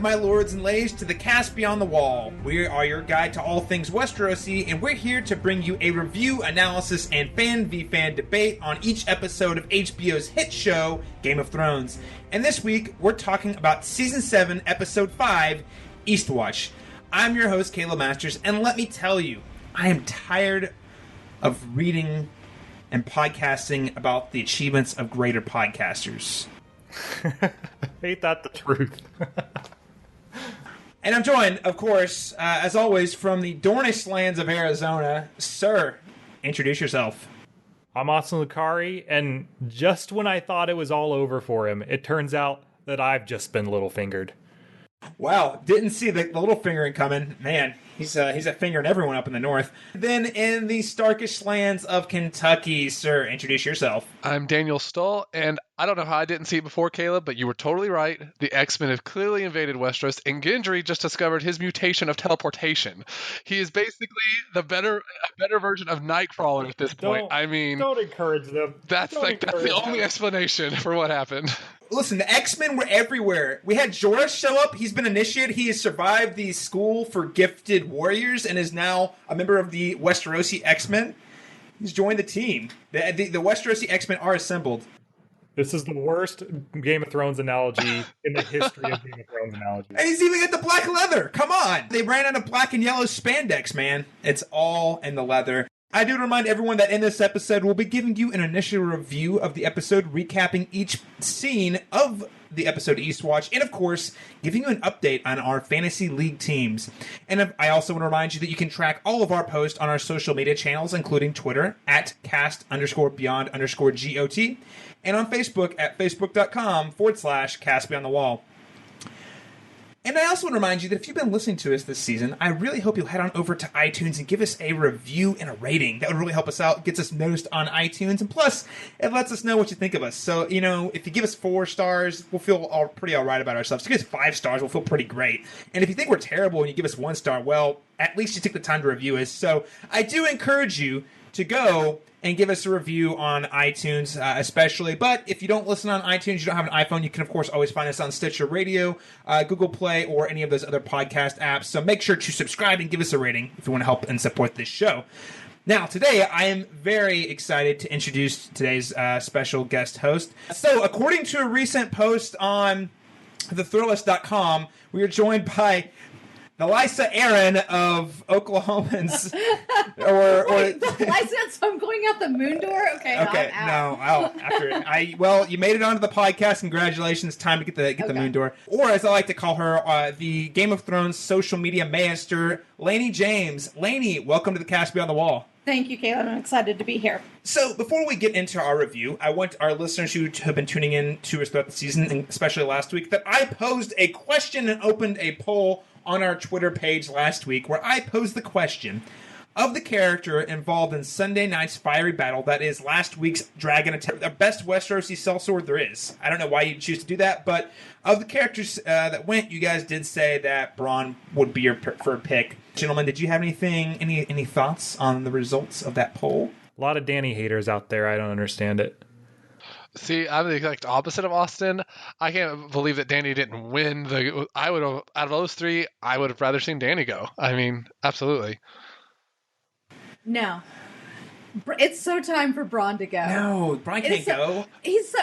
my lords and ladies, to the Cast Beyond the Wall. We are your guide to all things Westerosi, and we're here to bring you a review, analysis, and fan v fan debate on each episode of HBO's hit show, Game of Thrones. And this week, we're talking about Season 7, Episode 5, Eastwatch. I'm your host, Caleb Masters, and let me tell you, I am tired of reading and podcasting about the achievements of greater podcasters. Ain't that the truth? And I'm joined, of course, as always, from the Dornish lands of Arizona. Sir, introduce yourself. I'm Austin Lucari, and just when I thought it was all over for him, it turns out that I've just been little-fingered. Wow, didn't see the little fingering coming. Man, he's a fingering everyone up in the north. Then in the Starkish lands of Kentucky, sir, introduce yourself. I'm Daniel Stull, and I don't know how I didn't see it before, Caleb, but you were totally right. The X-Men have clearly invaded Westeros, and Gendry just discovered his mutation of teleportation. He is basically a better version of Nightcrawler at this point. Don't encourage them. That's the only explanation for what happened. Listen, the X-Men were everywhere. We had Jorah show up. He's been initiated. He has survived the school for gifted warriors and is now a member of the Westerosi X-Men. He's joined the team. The Westerosi X-Men are assembled. This is the worst Game of Thrones analogy in the history of Game of Thrones analogies. And he's even got the black leather. Come on. They ran out of black and yellow spandex, man. It's all in the leather. I do remind everyone that in this episode, we'll be giving you an initial review of the episode, recapping each scene of the episode Eastwatch, and of course, giving you an update on our Fantasy League teams. And I also want to remind you that you can track all of our posts on our social media channels, including Twitter, at cast_beyond_GOT, and on Facebook at facebook.com/castbeyondthewall. And I also want to remind you that if you've been listening to us this season, I really hope you'll head on over to iTunes and give us a review and a rating. That would really help us out, gets us noticed on iTunes, and plus, it lets us know what you think of us. So, if you give us 4 stars, we'll feel pretty all right about ourselves. If you give us 5 stars, we'll feel pretty great. And if you think we're terrible and you give us 1 star, well, at least you took the time to review us. So, I do encourage you to go and give us a review on iTunes, especially. But if you don't listen on iTunes, you don't have an iPhone, you can, of course, always find us on Stitcher Radio, Google Play, or any of those other podcast apps. So make sure to subscribe and give us a rating if you want to help and support this show. Now, today, I am very excited to introduce today's special guest host. So, according to a recent post on thethrillist.com, we are joined by the Lysa Aaron of Oklahomans, Wait, the Lysa, so I'm going out the moon door? Okay, no, after it. Well, you made it onto the podcast. Congratulations. Time to get the moon door. Or, as I like to call her, the Game of Thrones social media master, Lainey James. Lainey, welcome to the Cast Beyond the Wall. Thank you, Caleb. I'm excited to be here. So, before we get into our review, I want our listeners who have been tuning in to us throughout the season, and especially last week, that I posed a question and opened a poll on our Twitter page last week, where I posed the question of the character involved in Sunday night's fiery battle that is last week's dragon attack, the best Westerosi sellsword there is. I don't know why you choose to do that, but of the characters that went, you guys did say that Bronn would be your preferred pick. Gentlemen, did you have any thoughts on the results of that poll? A lot of Dany haters out there. I don't understand it. See, I'm the exact opposite of Austin. I can't believe that Dany didn't win. I would have, out of those 3, I would have rather seen Dany go. I mean, absolutely. No. It's so time for Bronn to go. No, Bronn can't go. He's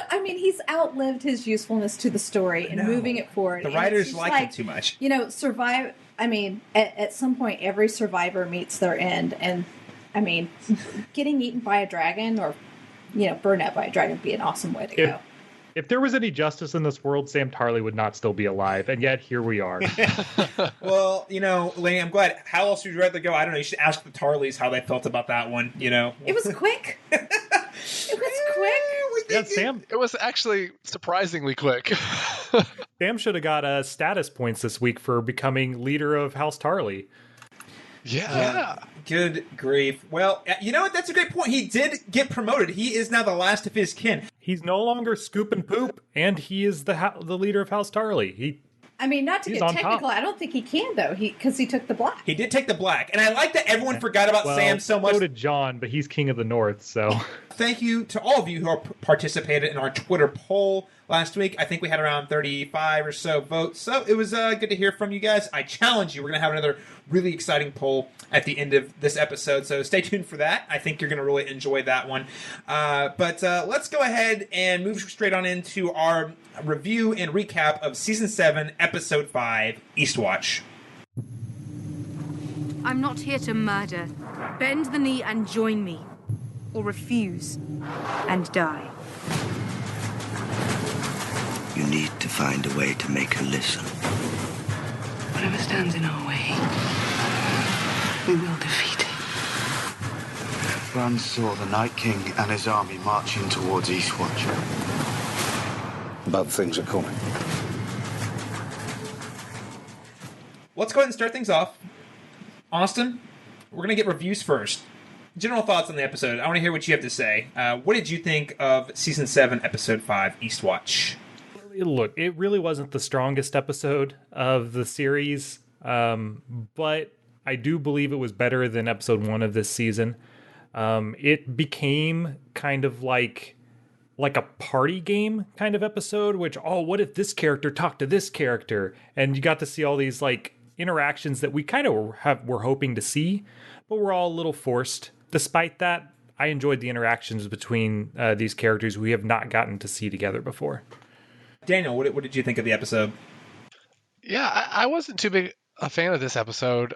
outlived his usefulness to the story and moving it forward. The writers like him too much. Survive. I mean, at some point, every survivor meets their end. And, I mean, getting eaten by a dragon or burned out by a dragon would be an awesome way to go. If there was any justice in this world, Sam Tarly would not still be alive, and yet here we are. Well, Lainey, I'm glad. How else would you rather go? I don't know. You should ask the Tarleys how they felt about that one, It was quick. Yeah, Sam. It was actually surprisingly quick. Sam should have got status points this week for becoming leader of House Tarly. Yeah. Good grief. Well, you know what? That's a great point. He did get promoted. He is now the last of his kin. He's no longer Scoop and Poop, and he is the leader of House Tarly. Not to get technical, I don't think he can, though, because he took the black. He did take the black. And I like that everyone forgot about Sam so much. So did John, but he's King of the North, so. Thank you to all of you who participated in our Twitter poll last week. I think we had around 35 or so votes, so it was good to hear from you guys. I challenge you. We're going to have another really exciting poll at the end of this episode, so stay tuned for that. I think you're going to really enjoy that one. But let's go ahead and move straight on into our review and recap of Season 7, Episode 5, Eastwatch. I'm not here to murder. Bend the knee and join me. Or refuse and die. You need to find a way to make her listen. Whatever stands in our way, we will defeat it. Bran saw the Night King and his army marching towards Eastwatch. Bad things are coming. Let's go ahead and start things off. Austin, we're going to get reviews first. General thoughts on the episode. I want to hear what you have to say. What did you think of Season 7, Episode 5, Eastwatch? Look, it really wasn't the strongest episode of the series, but I do believe it was better than Episode 1 of this season. It became kind of like a party game kind of episode, which, what if this character talked to this character? And you got to see all these like interactions that we kind of were hoping to see, but we're all a little forced. Despite that, I enjoyed the interactions between these characters we have not gotten to see together before. Daniel, what did you think of the episode? Yeah, I wasn't too big a fan of this episode.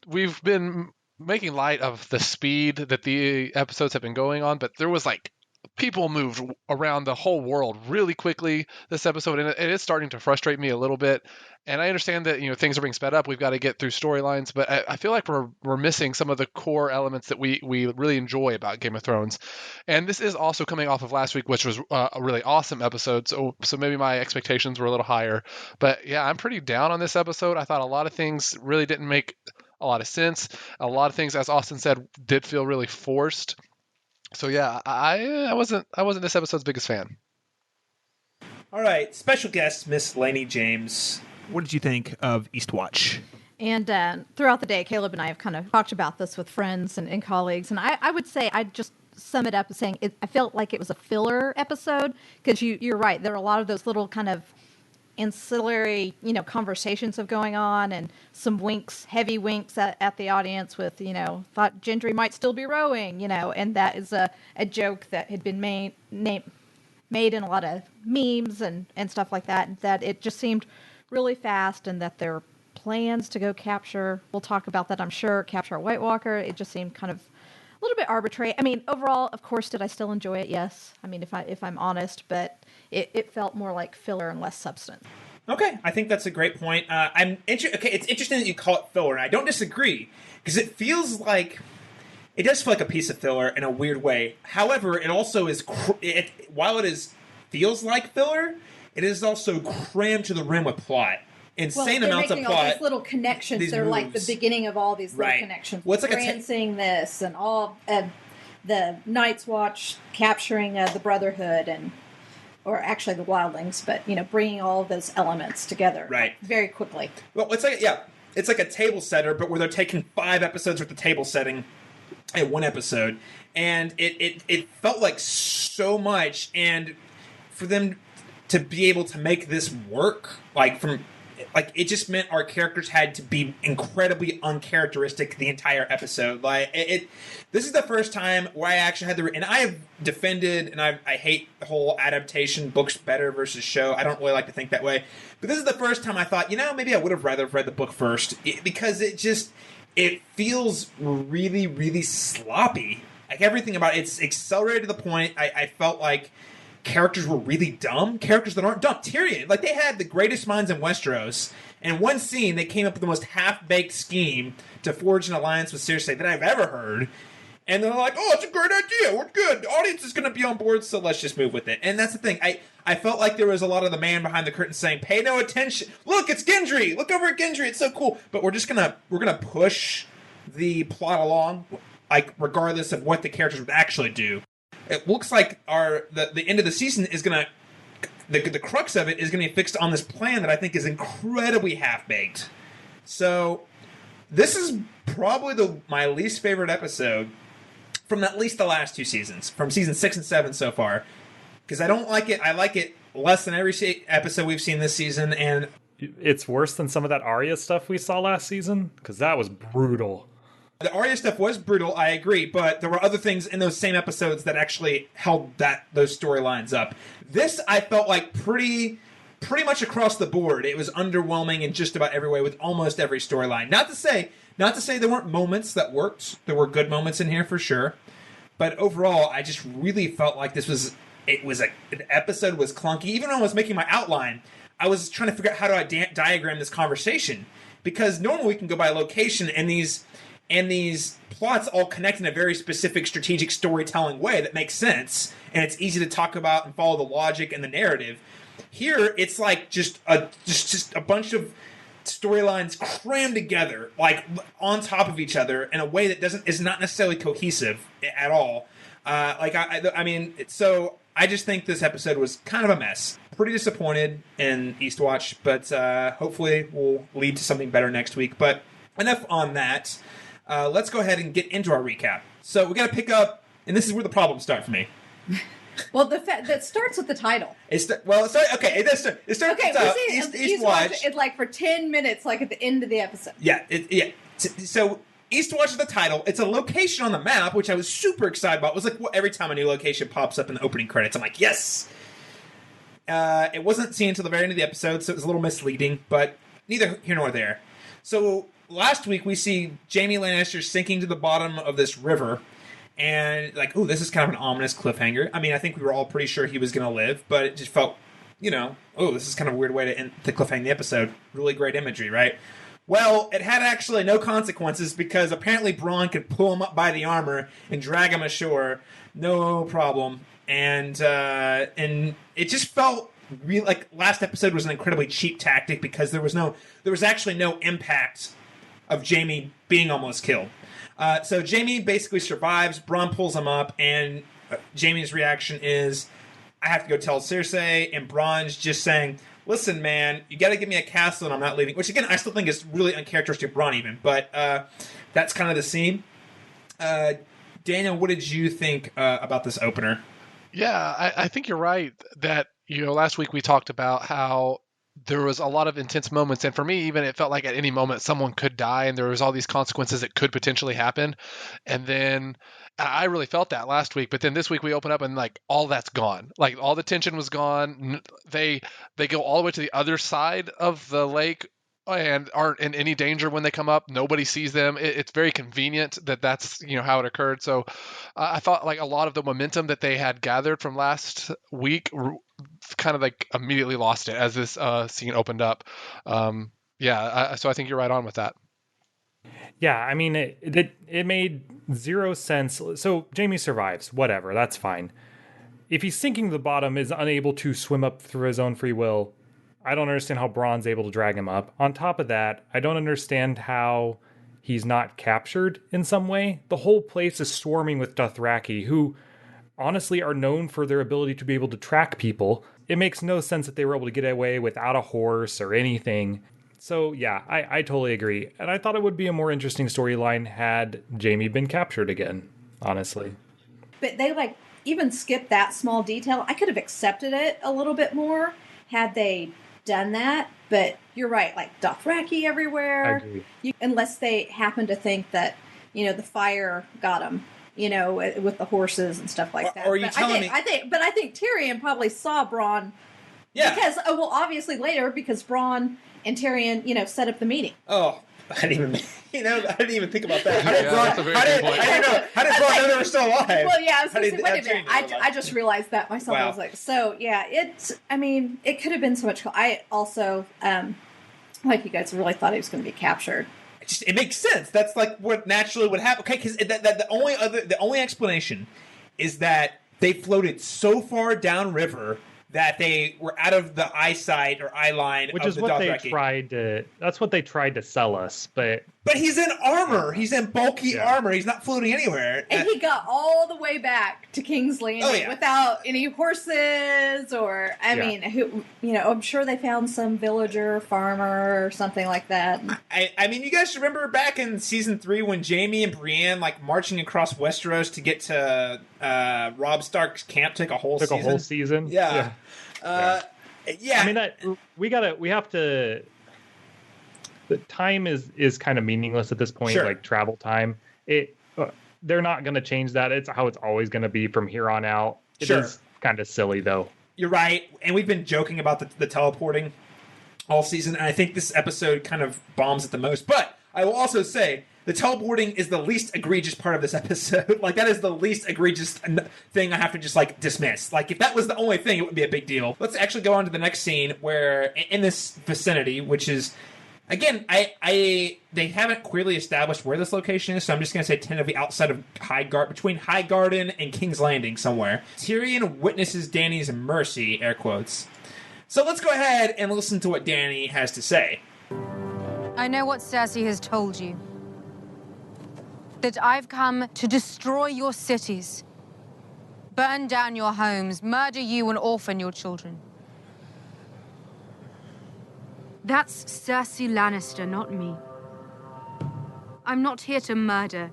We've been making light of the speed that the episodes have been going on, but there was like people moved around the whole world really quickly this episode, and it is starting to frustrate me a little bit. And I understand that things are being sped up. We've got to get through storylines, but I feel like we're missing some of the core elements that we really enjoy about Game of Thrones. And this is also coming off of last week, which was a really awesome episode. So maybe my expectations were a little higher. But yeah, I'm pretty down on this episode. I thought a lot of things really didn't make a lot of sense. A lot of things, as Austin said, did feel really forced. So yeah, I wasn't this episode's biggest fan. All right, special guest Miss Lainey James. What did you think of Eastwatch? And throughout the day, Caleb and I have kind of talked about this with friends and colleagues. And I would say I'd just sum it up as saying I felt like it was a filler episode because you're right. There are a lot of those little kind of ancillary, conversations of going on and some winks, heavy winks at the audience with, thought Gendry might still be rowing, and that is a joke that had been made in a lot of memes and stuff like that, that it just seemed really fast and that there were plans to go capture, we'll talk about that, I'm sure, capture a White Walker. It just seemed kind of a little bit arbitrary. I mean, overall, of course, did I still enjoy it? Yes. I mean, if I'm honest, but it felt more like filler and less substance. Okay, I think that's a great point. Okay, it's interesting that you call it filler, and I don't disagree, because it feels like it does feel like a piece of filler in a weird way. However, it also is while it feels like filler, it is also crammed to the rim with plot. Insane amounts of plot. All these little connections. They're moves. Like the beginning of all these little connections. What's like Bran saying this, and all the Night's Watch capturing the Brotherhood, or actually the Wildlings, but bringing all of those elements together very quickly. Well, it's like a table setter, but where they're taking 5 episodes worth of table setting in one episode, and it felt like so much, and for them to be able to make this work, it just meant our characters had to be incredibly uncharacteristic the entire episode. This is the first time where I actually had and I have defended, and I hate the whole adaptation, books better versus show. I don't really like to think that way. But this is the first time I thought, maybe I would have rather read the book first, because it feels really, really sloppy. Like everything about it's accelerated to the point I felt like characters were really dumb. Characters that aren't dumb. Tyrion, they had the greatest minds in Westeros. In one scene, they came up with the most half-baked scheme to forge an alliance with Cersei that I've ever heard. And they're like, oh, it's a great idea. We're good. The audience is going to be on board, so let's just move with it. And that's the thing. I felt like there was a lot of the man behind the curtain saying, pay no attention. Look, it's Gendry. Look over at Gendry. It's so cool. But we're going to push the plot along, regardless of what the characters would actually do. It looks like the end of the season is going to... The crux of it is going to be fixed on this plan that I think is incredibly half-baked. So, this is probably my least favorite episode from at least the last 2 seasons. From season 6 and 7 so far. because I don't like it. I like it less than every episode we've seen this season, and It's worse than some of that Arya stuff we saw last season, because that was brutal. the Arya stuff was brutal, I agree, but there were other things in those same episodes that actually held those storylines up. This, I felt like pretty much across the board, it was underwhelming in just about every way with almost every storyline. Not to say there weren't moments that worked. There were good moments in here for sure, but overall, I just really felt like the episode was clunky. Even when I was making my outline, I was trying to figure out how do I diagram this conversation, because normally we can go by location and these plots all connect in a very specific strategic storytelling way that makes sense, and it's easy to talk about and follow the logic and the narrative. Here, it's like just a bunch of storylines crammed together, like on top of each other in a way that is not necessarily cohesive at all. So I just think this episode was kind of a mess. Pretty disappointed in Eastwatch, but hopefully will lead to something better next week. But enough on that. Let's go ahead and get into our recap. So we got to pick up, and this is where the problems start for me. Well, that starts with the title. It starts with Eastwatch. It's like for 10 minutes, like at the end of the episode. Yeah. So Eastwatch is the title. It's a location on the map, which I was super excited about. It was like every time a new location pops up in the opening credits, I'm like, yes! It wasn't seen until the very end of the episode, so it was a little misleading, but neither here nor there. So last week we see Jaime Lannister sinking to the bottom of this river, and like, ooh, this is kind of an ominous cliffhanger. I mean, I think we were all pretty sure he was going to live, but it just felt, oh, this is kind of a weird way to cliffhang the episode. Really great imagery, right? Well, it had actually no consequences, because apparently Bronn could pull him up by the armor and drag him ashore, no problem. And it just felt really like last episode was an incredibly cheap tactic, because there was actually no impact of Jaime being almost killed. So Jaime basically survives. Bronn pulls him up, and Jaime's reaction is, I have to go tell Cersei, and Bronn's just saying, listen, man, you got to give me a castle and I'm not leaving. Which, again, I still think is really uncharacteristic of Bronn even, but that's kind of the scene. Daniel, what did you think about this opener? Yeah, I think you're right that, last week we talked about how there was a lot of intense moments, and for me, even it felt like at any moment someone could die, and there was all these consequences that could potentially happen. And then I really felt that last week, but then this week we open up and like all that's gone. Like all the tension was gone. They go all the way to the other side of the lake and aren't in any danger when they come up. Nobody sees them. It's very convenient that that's how it occurred. So I thought like a lot of the momentum that they had gathered from last week kind of like immediately lost it as this scene opened up. So I think you're right on with that. Yeah, I mean, it made zero sense. So Jaime survives, whatever, that's fine. If he's sinking to the bottom, is unable to swim up through his own free will, I don't understand how Bronn's able to drag him up. On top of that, I don't understand how he's not captured in some way. The whole place is swarming with Dothraki, who honestly are known for their ability to be able to track people. It makes no sense that they were able to get away without a horse or anything. So yeah, I totally agree. And I thought it would be a more interesting storyline had Jaime been captured again, honestly. But they like even skipped that small detail. I could have accepted it a little bit more had they done that, but you're right, like Dothraki everywhere. I agree. Unless they happen to think that, the fire got them, with the horses and stuff like that. Or are you telling me? I think Tyrion probably saw Bronn. Yeah. Because, obviously later, because Bronn and Tyrion, set up the meeting. Oh, I didn't even think about that. How did Bronn know they were still alive? Well, yeah, I was going to say, wait a minute. I just realized that myself. Wow. I was like, so, yeah, it could have been so much cool. I also, like you guys, really thought he was going to be captured. It makes sense. That's like what naturally would happen. Okay, because the only explanation is that they floated so far downriver that they were out of the eyesight or eye line Which of is the what they Dothraki. tried to. That's what they tried to sell us, but he's in armor. He's in bulky armor. He's not floating anywhere. And he got all the way back to King's Landing without any horses or, I mean, who, I'm sure they found some villager, farmer, or something like that. I mean, you guys remember back in season 3 when Jaime and Brienne marching across Westeros to get to Robb Stark's camp took a whole season. Yeah. I mean, we have to. The time is kind of meaningless at this point, like travel time. They're not going to change that. It's how it's always going to be from here on out. It is kind of silly, though. You're right, and we've been joking about the teleporting all season, and I think this episode kind of bombs it the most. But I will also say the teleporting is the least egregious part of this episode. That is the least egregious thing I have to just dismiss. If that was the only thing, it would be a big deal. Let's actually go on to the next scene where in this vicinity, which is, again, they haven't clearly established where this location is, so I'm just going to say tentatively outside of between Highgarden and King's Landing somewhere. Tyrion witnesses Dany's mercy, air quotes. So let's go ahead and listen to what Dany has to say. I know what Cersei has told you. That I've come to destroy your cities, burn down your homes, murder you and orphan your children. That's Cersei Lannister, not me. I'm not here to murder.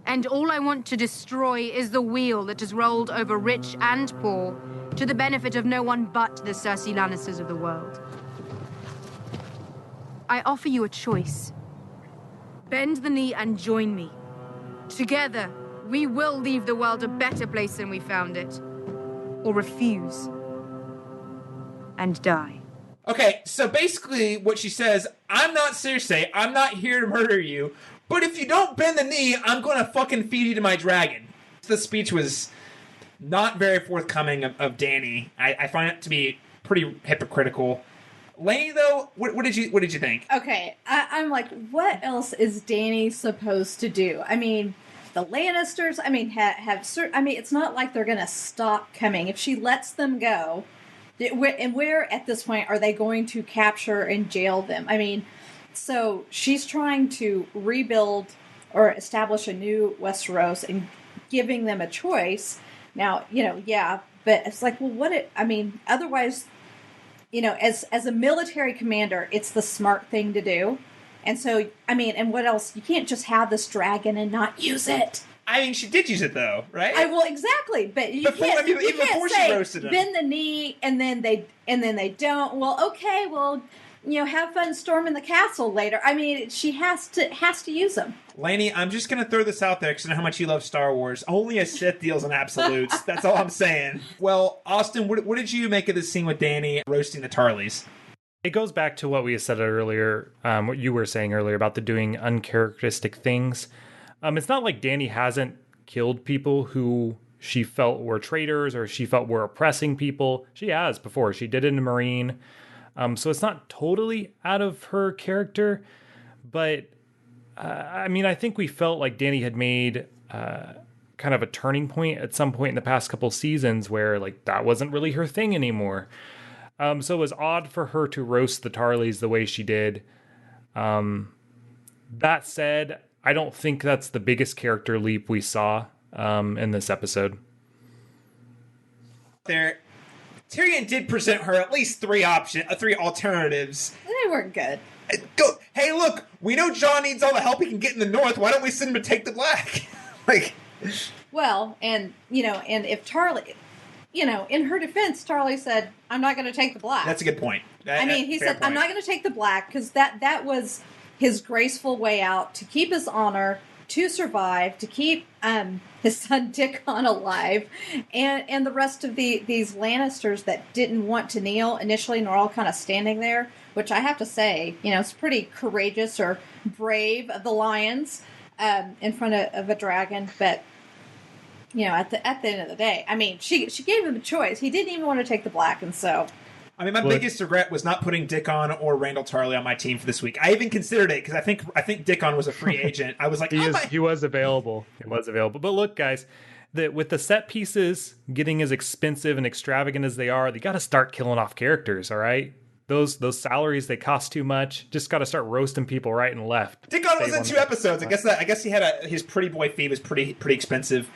And all I want to destroy is the wheel that has rolled over rich and poor to the benefit of no one but the Cersei Lannisters of the world. I offer you a choice. Bend the knee and join me. Together, we will leave the world a better place than we found it. Or refuse. And die. Okay, so basically what she says, I'm not Cersei, I'm not here to murder you, but if you don't bend the knee, I'm going to fucking feed you to my dragon. The speech was not very forthcoming of Dany. I find it to be pretty hypocritical. Lainey, though, what did you think? Okay, I'm like, what else is Dany supposed to do? I mean, the Lannisters, it's not like they're going to stop coming. If she lets them go, and where at this point are they going to capture and jail them? I mean, so she's trying to rebuild or establish a new Westeros and giving them a choice. Now, but it's like, well, otherwise, as a military commander, it's the smart thing to do. And so, and what else? You can't just have this dragon and not use it. I mean, she did use it though, right? Exactly, but you can't. You can't say bend the knee and then they don't. Well, okay, have fun storming the castle later. I mean, she has to use them. Lainey, I'm just gonna throw this out there because I know how much you love Star Wars. Only a Sith deals in absolutes. That's all I'm saying. Well, Austin, what did you make of this scene with Dany roasting the Tarleys? It goes back to what we said earlier, what you were saying earlier about the doing uncharacteristic things. It's not like Dany hasn't killed people who she felt were traitors or she felt were oppressing people. She has before. She did it in Marine. So it's not totally out of her character. But, I think we felt like Dany had made kind of a turning point at some point in the past couple seasons where that wasn't really her thing anymore. So it was odd for her to roast the Tarleys the way she did. That said, I don't think that's the biggest character leap we saw in this episode. Tyrion did present her at least three alternatives. They weren't good. Hey, look, we know Jon needs all the help he can get in the north. Why don't we send him to take the black? Well, and if Tarly, in her defense, Tarly said, "I'm not going to take the black." That's a good point. He said, "I'm not going to take the black," because that was his graceful way out to keep his honor, to survive, to keep his son Dickon alive, and the rest of these Lannisters that didn't want to kneel initially and are all kind of standing there, which I have to say, it's pretty courageous or brave of the lions in front of a dragon, but at the end of the day, she gave him a choice. He didn't even want to take the black, and so. My biggest regret was not putting Dickon or Randall Tarley on my team for this week. I even considered it because I think Dickon was a free agent. I was like, he was available. He was available. But look, guys, that with the set pieces getting as expensive and extravagant as they are, they got to start killing off characters. All right. Those salaries, they cost too much. Just got to start roasting people right and left. Dick on was in 2 episodes. I guess he had his pretty boy fee was pretty expensive.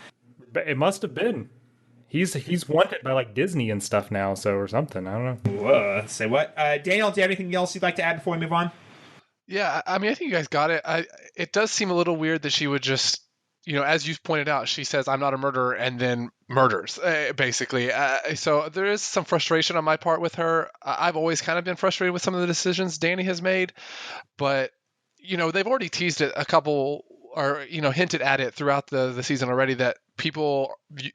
But it must have been. He's wanted by like Disney and stuff now, so or something. I don't know. Whoa, say what? Daniel, do you have anything else you'd like to add before we move on? Yeah, I mean, I think you guys got it. It does seem a little weird that she would just, as you pointed out, she says, "I'm not a murderer," and then murders, basically. So there is some frustration on my part with her. I've always kind of been frustrated with some of the decisions Dany has made, but, they've already teased it a couple, or, hinted at it throughout the season already, that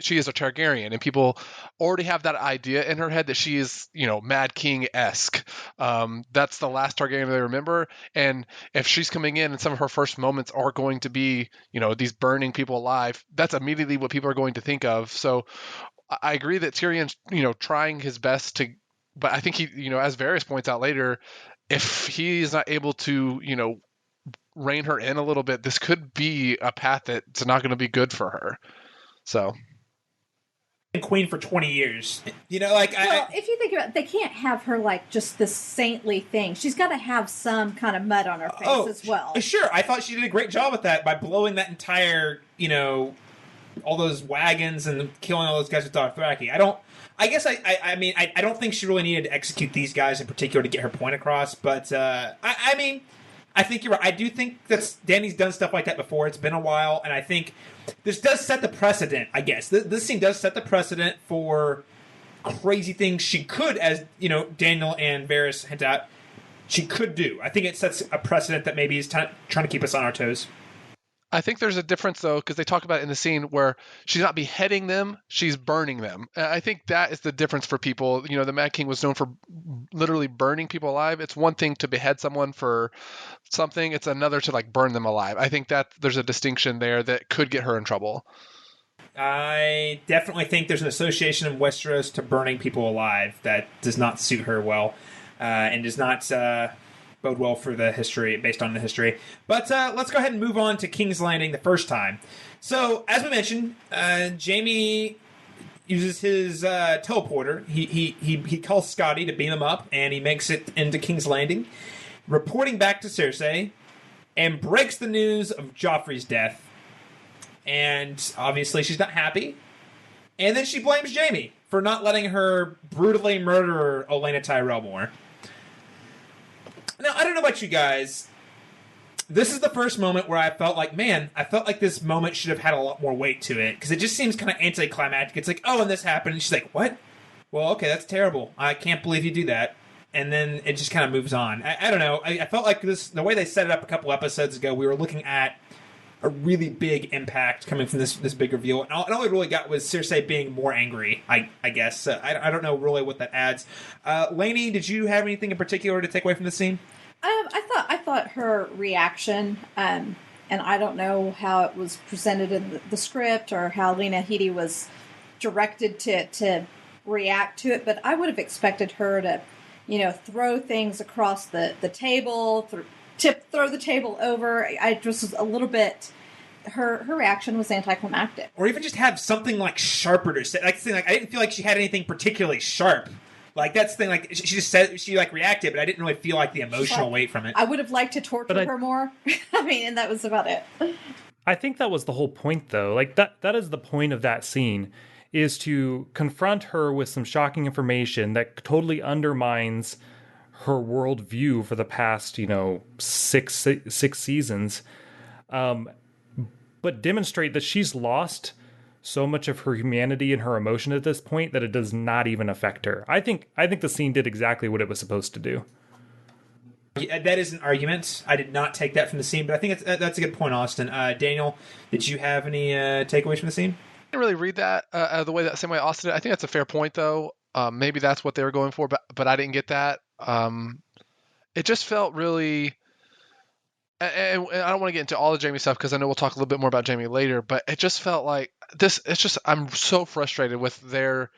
she is a Targaryen, and people already have that idea in her head that she is, Mad King-esque. That's the last Targaryen they remember. And if she's coming in and some of her first moments are going to be, these burning people alive, that's immediately what people are going to think of. So I agree that Tyrion's, trying his best to, but I think he, as Varys points out later, if he is not able to, rein her in a little bit, this could be a path that's not going to be good for her. So, queen for 20 years. If you think about it, they can't have her like just this saintly thing. She's got to have some kind of mud on her face as well. Sure. I thought she did a great job with that by blowing that entire, all those wagons and killing all those guys with Dothraki. I don't think she really needed to execute these guys in particular to get her point across, but I think you're right. I do think that Dany's done stuff like that before. It's been a while, and I think this does set the precedent, I guess. This scene does set the precedent for crazy things she could, as, Daniel and Varys hint at, she could do. I think it sets a precedent that maybe is trying to keep us on our toes. I think there's a difference, though, because they talk about it in the scene where she's not beheading them, she's burning them. I think that is the difference for people. The Mad King was known for literally burning people alive. It's one thing to behead someone for something. It's another to, burn them alive. I think that there's a distinction there that could get her in trouble. I definitely think there's an association in Westeros to burning people alive that does not suit her well and does not bode well for the history, based on the history. But let's go ahead and move on to King's Landing the first time. So, as we mentioned, Jaime uses his teleporter. He calls Scotty to beam him up, and he makes it into King's Landing, reporting back to Cersei, and breaks the news of Joffrey's death. And obviously she's not happy. And then she blames Jaime for not letting her brutally murder Olenna Tyrell more. Now, I don't know about you guys. This is the first moment where I felt like, this moment should have had a lot more weight to it. Because it just seems kind of anticlimactic. It's like, and this happened. And she's like, what? Well, okay, that's terrible. I can't believe you do that. And then it just kind of moves on. I don't know. I felt like the way they set it up a couple episodes ago, we were looking at a really big impact coming from this big reveal. And all we really got was Cersei being more angry, I guess. I don't know really what that adds. Lainey, did you have anything in particular to take away from the scene? I thought her reaction, and I don't know how it was presented in the script or how Lena Headey was directed to react to it, but I would have expected her to, throw things across the table, throw the table over. I just was a little bit. Her reaction was anticlimactic, or even just have something sharper to say. I didn't feel like she had anything particularly sharp. That's the thing. She just said she reacted, but I didn't really feel the emotional weight from it. I would have liked to torture her more. And that was about it. I think that was the whole point, though. That is the point of that scene, is to confront her with some shocking information that totally undermines her worldview for the past, six seasons, but demonstrate that she's lost so much of her humanity and her emotion at this point that it does not even affect her. I think the scene did exactly what it was supposed to do. Yeah, that is an argument. I did not take that from the scene, but I think that's a good point, Austin. Daniel, did you have any takeaways from the scene? I didn't really read that same way Austin did. I think that's a fair point, though. Maybe that's what they were going for, but I didn't get that. It just felt really, and I don't want to get into all the Jaime stuff because I know we'll talk a little bit more about Jaime later, but it just felt like this. It's just, I'm so frustrated with their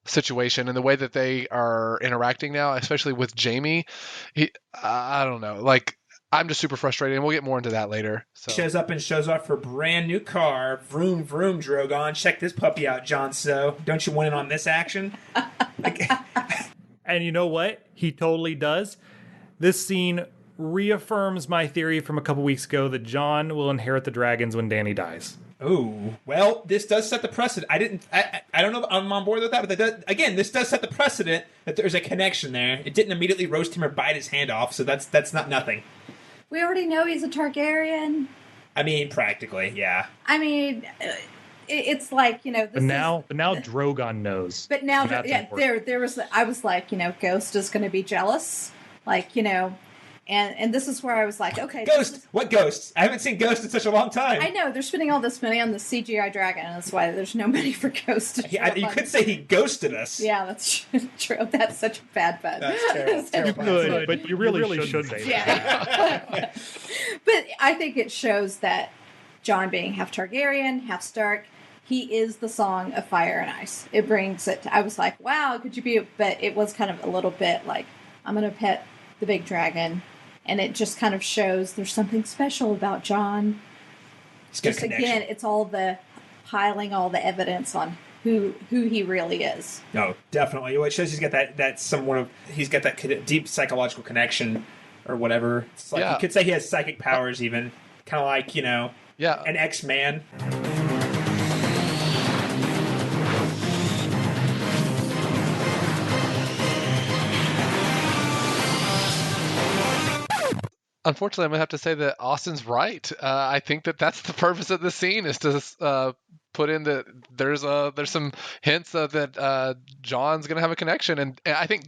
situation and the way that they are interacting now, especially with Jaime. I don't know. I'm just super frustrated, and we'll get more into that later. So. Shows up and shows off her brand new car. Vroom, vroom, Drogon. Check this puppy out, Jon Snow. Don't you want in on this action? And you know what? He totally does. This scene reaffirms my theory from a couple weeks ago that Jon will inherit the dragons when Dany dies. Oh, well, this does set the precedent. I don't know if I'm on board with that, but this does set the precedent that there's a connection there. It didn't immediately roast him or bite his hand off, so that's not nothing. We already know he's a Targaryen. I mean, practically, yeah. I mean, it's like, this but now Drogon knows. But now, so yeah, there was. I was like, Ghost is going to be jealous, and this is where I was like, okay, Ghost. What Ghost? I haven't seen Ghost in such a long time. I know they're spending all this money on the CGI dragon, and that's why there's no money for Ghost. You could say he ghosted us. Yeah, that's true. That's such a bad pun. That's terrible. You could, but you really should say that. Yeah. But I think it shows that Jon being half Targaryen, half Stark, he is the Song of Fire and Ice. It brings it. I was like, wow, could you be? But it was kind of a little bit like, I'm going to pet the big dragon. And it just kind of shows there's something special about Jon. Just again, it's all the piling all the evidence on who he really is. No, definitely. It shows he's got he's got that deep psychological connection or whatever. It's like you could say he has psychic powers, even kind of like an X-Man. Unfortunately, I'm going to have to say that Austin's right. I think that's the purpose of the scene, is to put in that there's some hints that Jon's going to have a connection, and I think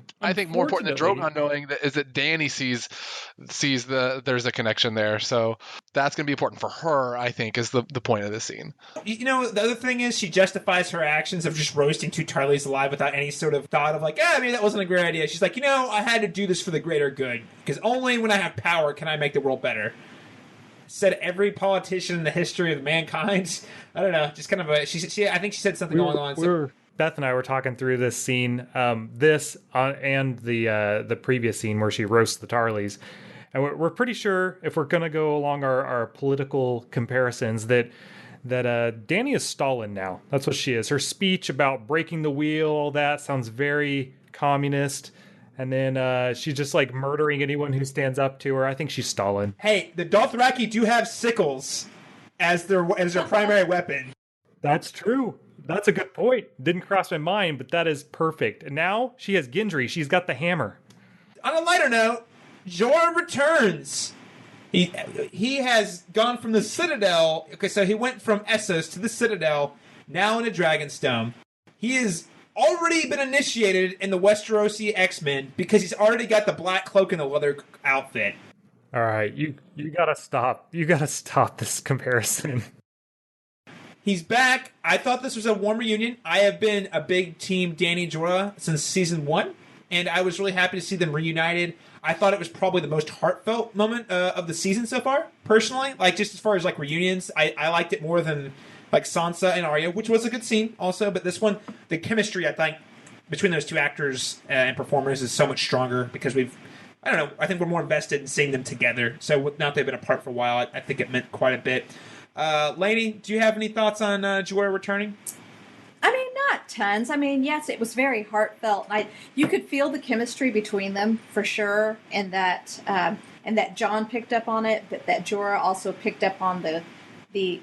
more important than Drogon knowing that is that Dany sees there's a connection there. So that's going to be important for her, I think, is the point of this scene. The other thing is she justifies her actions of just roasting two Tarleys alive without any sort of thought of like, maybe that wasn't a great idea. She's like, I had to do this for the greater good, because only when I have power can I make the world better. Said every politician in the history of mankind. I don't know, just kind of I think she said something along the lines. Beth and I were talking through this scene, and the previous scene where she roasts the Tarleys, and we're pretty sure, if we're going to go along our political comparisons, that Dany is Stalin now. That's what she is. Her speech about breaking the wheel, all that sounds very communist. And then she's just like murdering anyone who stands up to her. I think she's Stalin. Hey, the Dothraki do have sickles as their primary weapon. That's true. That's a good point. Didn't cross my mind, but that is perfect. And now she has Gendry. She's got the hammer. On a lighter note, Jorah returns. He has gone from the Citadel. Okay, so he went from Essos to the Citadel, now in a Dragonstone. He is already been initiated in the Westerosi X-Men because he's already got the black cloak and the leather outfit. All right, you gotta stop. You gotta stop this comparison. He's back. I thought this was a warm reunion. I have been a big team Dany Jorah since season 1, and I was really happy to see them reunited. I thought it was probably the most heartfelt moment of the season so far, personally. Like, just as far as like reunions, I liked it more than like Sansa and Arya, which was a good scene also, but this one, the chemistry, I think, between those two actors and performers is so much stronger because I think we're more invested in seeing them together. So now that they've been apart for a while, I think it meant quite a bit. Lainey, do you have any thoughts on Jorah returning? I mean, not tons. I mean, yes, it was very heartfelt. You could feel the chemistry between them for sure, and that Jon picked up on it, but that Jorah also picked up on the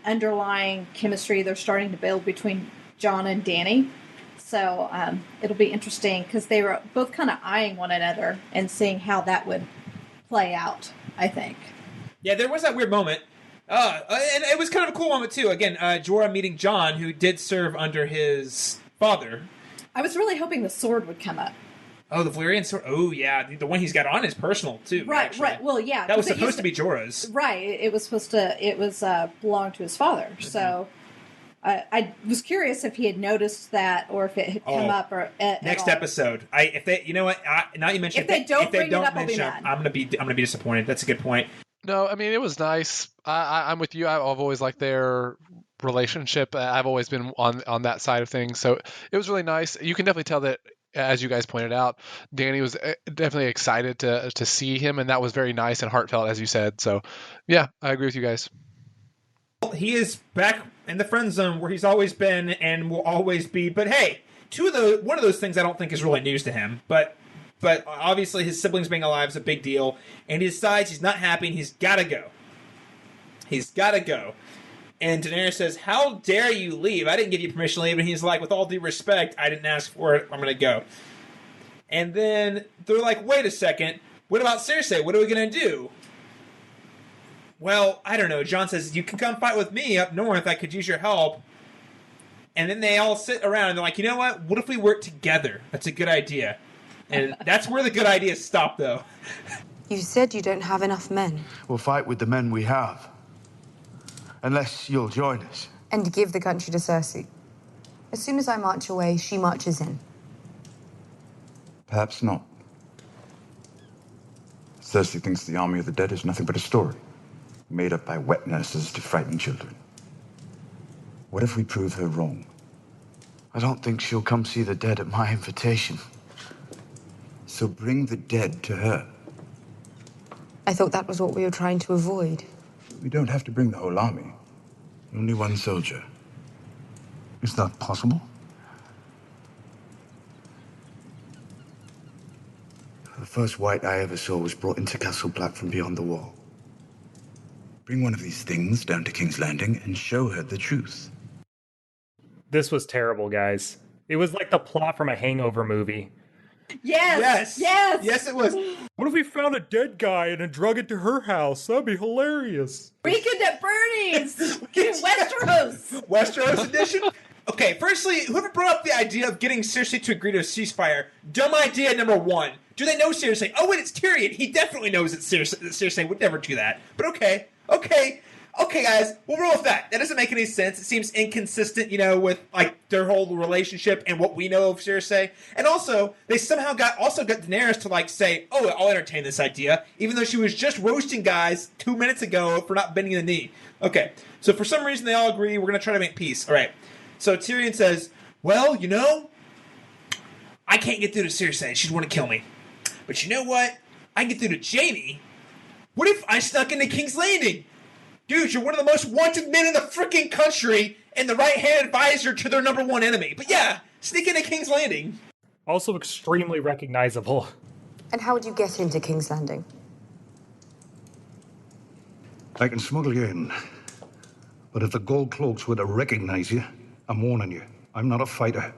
underlying chemistry they're starting to build between Jon and Dany. So it'll be interesting because they were both kind of eyeing one another and seeing how that would play out, I think. Yeah, there was that weird moment. And it was kind of a cool moment, too. Again, Jorah meeting Jon, who did serve under his father. I was really hoping the sword would come up. Oh, the Valyrian sword. Oh, yeah. The one he's got on is personal, too. Right, actually. right. Well, yeah. That was supposed to be Jorah's. Right. It was supposed to, belonged to his father. Mm-hmm. So I was curious if he had noticed that or if it had come up or next episode. If they, you know what? Now you mentioned if they don't bring it up, I'm gonna be disappointed. That's a good point. No, I mean, it was nice. I'm with you. I've always liked their relationship. I've always been on that side of things. So it was really nice. You can definitely tell that as you guys pointed out, Danny was definitely excited to see him, and that was very nice and heartfelt, as you said. So, yeah, I agree with you guys. He is back in the friend zone where he's always been and will always be. But hey, one of those things I don't think is really news to him. But obviously his siblings being alive is a big deal, and he decides he's not happy and he's got to go. He's got to go. And Daenerys says, "How dare you leave? I didn't give you permission to leave." And he's like, "With all due respect, I didn't ask for it. I'm going to go." And then they're like, "Wait a second. What about Cersei? What are we going to do?" "Well, I don't know." Jon says, "You can come fight with me up north. I could use your help." And then they all sit around and they're like, "You know what? What if we work together? That's a good idea." And that's where the good ideas stop, though. You said you don't have enough men. We'll fight with the men we have. Unless you'll join us. And give the country to Cersei. As soon as I march away, she marches in. Perhaps not. Cersei thinks the army of the dead is nothing but a story, made up by wet nurses to frighten children. What if we prove her wrong? I don't think she'll come see the dead at my invitation. So bring the dead to her. I thought that was what we were trying to avoid. We don't have to bring the whole army. Only one soldier. Is that possible? The first white I ever saw was brought into Castle Black from beyond the wall. Bring one of these things down to King's Landing and show her the truth. This was terrible, guys. It was like the plot from a Hangover movie. Yes. Yes, it was. What if we found a dead guy and drug it to her house? That'd be hilarious. Weekend at Bernie's in Westeros. Westeros edition. Okay, firstly, whoever brought up the idea of getting Cersei to agree to a ceasefire, dumb idea number one. Do they know Cersei? Oh, wait, it's Tyrion. He definitely knows that Cersei would never do that. But okay, guys, we'll roll with that. That doesn't make any sense. It seems inconsistent, with like their whole relationship and what we know of Cersei. And also, they somehow got Daenerys to like say, "Oh, I'll entertain this idea," even though she was just roasting guys 2 minutes ago for not bending the knee. Okay, so for some reason they all agree we're going to try to make peace. All right. So Tyrion says, "Well, I can't get through to Cersei. She'd want to kill me. But you know what? I can get through to Jaime. What if I snuck into King's Landing? Dude, you're one of the most wanted men in the freaking country and the right-hand advisor to their number one enemy. But yeah, sneak into King's Landing." Also extremely recognizable. And how would you get into King's Landing? I can smuggle you in. But if the gold cloaks were to recognize you, I'm warning you, I'm not a fighter.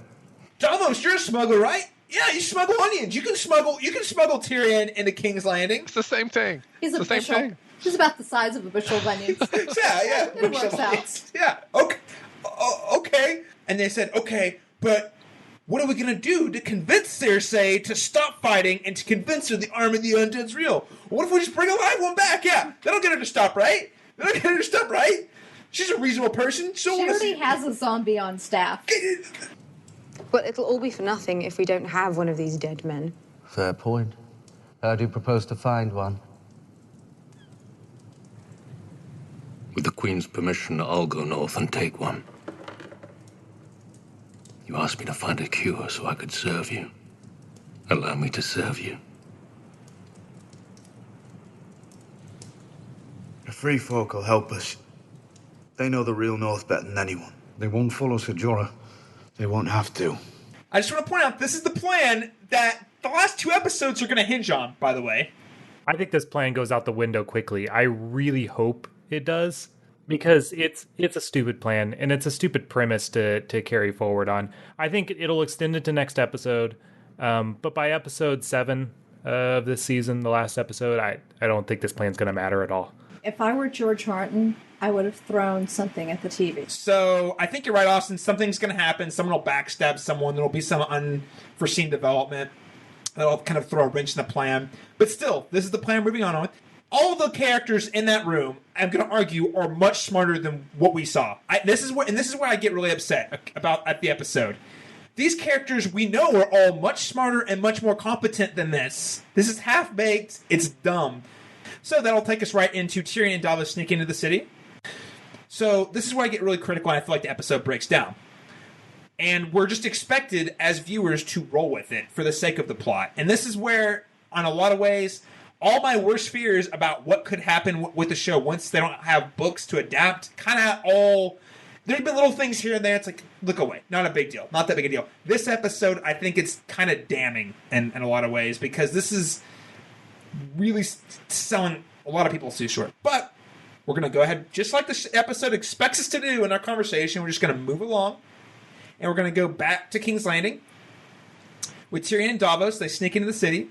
Davos, you're a smuggler, right? Yeah, you smuggle onions. You can smuggle Tyrion into King's Landing. It's the same thing. He's a the same bushel. thing. He's about the size of a bushel of onions. Yeah. It works out. Yeah, okay. And they said, okay, but what are we going to do to convince Cersei to stop fighting and to convince her the army of the undead's real? What if we just bring a live one back? Yeah, that'll get her to stop, right? She's a reasonable person. She already has a zombie on staff. But it'll all be for nothing if we don't have one of these dead men. Fair point. How do you propose to find one? With the Queen's permission, I'll go north and take one. You asked me to find a cure so I could serve you. Allow me to serve you. The Free Folk will help us. They know the real North better than anyone. They won't follow Ser Jorah. They won't have to. I just want to point out, this is the plan that the last 2 episodes are going to hinge on, by the way. I think this plan goes out the window quickly. I really hope it does, because it's a stupid plan and it's a stupid premise to carry forward on. I think it'll extend into next episode, but by episode 7 of this season, the last episode, I don't think this plan's going to matter at all. If I were George Martin, I would have thrown something at the TV. So I think you're right, Austin. Something's going to happen. Someone will backstab someone. There will be some unforeseen development that'll kind of throw a wrench in the plan. But still, this is the plan we're moving on with. All of the characters in that room, I'm going to argue, are much smarter than what we saw. This is where I get really upset at the episode. These characters we know are all much smarter and much more competent than this. This is half-baked. It's dumb. So that'll take us right into Tyrion and Davos sneaking into the city. So this is where I get really critical and I feel like the episode breaks down. And we're just expected as viewers to roll with it for the sake of the plot. And this is where, on a lot of ways, all my worst fears about what could happen with the show once they don't have books to adapt, kind of all... There's been little things here and there. It's like, look away. Not a big deal. Not that big a deal. This episode, I think it's kind of damning in a lot of ways, because this is really selling a lot of people too short. But we're going to go ahead, just like the episode expects us to do in our conversation, we're just going to move along. And we're going to go back to King's Landing with Tyrion and Davos. They sneak into the city.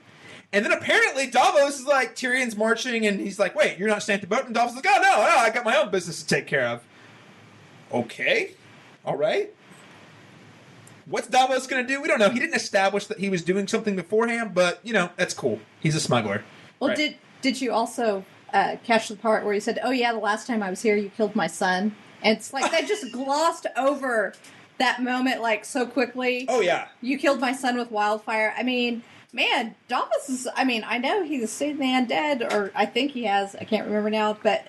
And then apparently Davos is like, Tyrion's marching, and he's like, wait, you're not staying at the boat? And Davos is like, oh, no, I got my own business to take care of. Okay. All right. What's Davos going to do? We don't know. He didn't establish that he was doing something beforehand, but, that's cool. He's a smuggler. Well, right. Did you also catch the part where he said, oh, yeah, the last time I was here, you killed my son? And it's like they just glossed over that moment, like, so quickly. Oh, yeah. You killed my son with wildfire. I mean, man, Davos is, I know he's seen man dead, or I think he has. I can't remember now, but...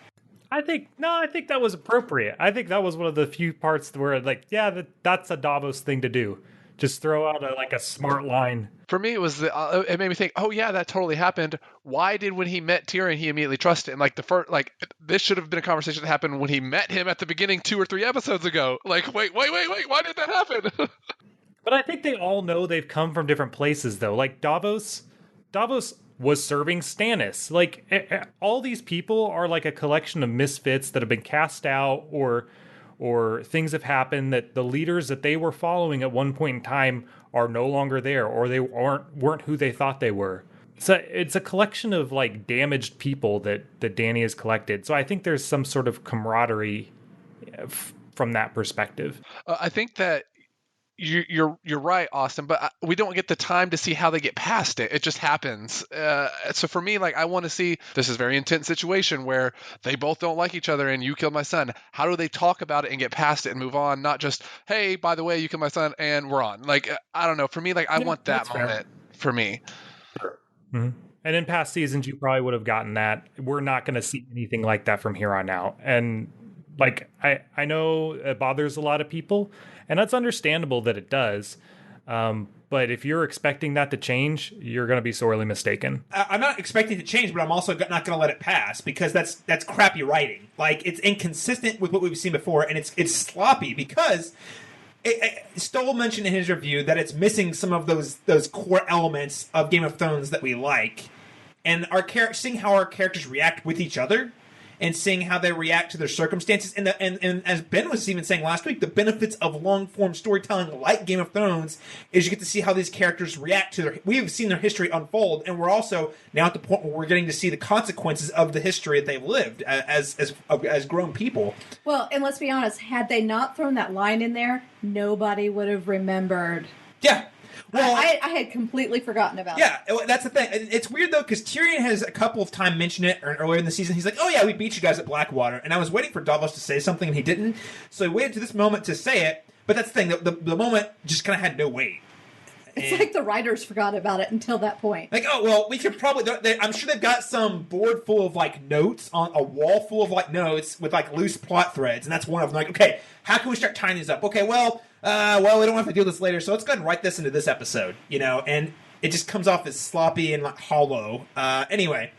I think that was appropriate. I think that was one of the few parts where, like, yeah, that's a Davos thing to do. Just throw out a smart line. For me, it made me think, oh yeah, that totally happened. Why did, when he met Tyrion, he immediately trusted him? Like this should have been a conversation that happened when he met him at the beginning 2 or 3 episodes ago. Like, wait, why did that happen? But I think they all know they've come from different places, though. Like Davos was serving Stannis. Like, all these people are like a collection of misfits that have been cast out, or things have happened that the leaders that they were following at one point in time are no longer there, or they weren't who they thought they were. So it's a collection of like damaged people that Dany has collected. So I think there's some sort of camaraderie from that perspective. I think that you're right, Austin, but we don't get the time to see how they get past it. It just happens. So for me, like, I want to see, this is a very intense situation where they both don't like each other and you killed my son. How do they talk about it and get past it and move on? Not just, hey, by the way, you killed my son and we're on. Like, I don't know. For me, like, I want that moment for me. Sure. Mm-hmm. And in past seasons, you probably would have gotten that. We're not going to see anything like that from here on out. And like, I know it bothers a lot of people, and that's understandable that it does. But if you're expecting that to change, you're going to be sorely mistaken. I'm not expecting it to change, but I'm also not going to let it pass, because that's crappy writing. Like, it's inconsistent with what we've seen before, and it's sloppy, because Stoll mentioned in his review that it's missing some of those core elements of Game of Thrones that we like, and seeing how our characters react with each other, and seeing how they react to their circumstances. And as Ben was even saying last week, the benefits of long-form storytelling like Game of Thrones is you get to see how these characters react to we've seen their history unfold, and we're also now at the point where we're getting to see the consequences of the history that they've lived as grown people. Well, and let's be honest, had they not thrown that line in there, nobody would have remembered. Yeah. Well, I had completely forgotten about it. Yeah, that's the thing. It's weird, though, because Tyrion has a couple of times mentioned it earlier in the season. He's like, oh, yeah, we beat you guys at Blackwater. And I was waiting for Davos to say something, and he didn't. So he waited to this moment to say it. But that's the thing. The moment just kind of had no weight. It's like the writers forgot about it until that point. Like, oh, well, we could probably... I'm sure they've got some board full of, like, notes, on a wall full of, like, notes with, like, loose plot threads. And that's one of them. Like, okay, how can we start tying these up? Okay, well, we don't have to deal with this later, so let's go ahead and write this into this episode, and it just comes off as sloppy and like, hollow. Anyway,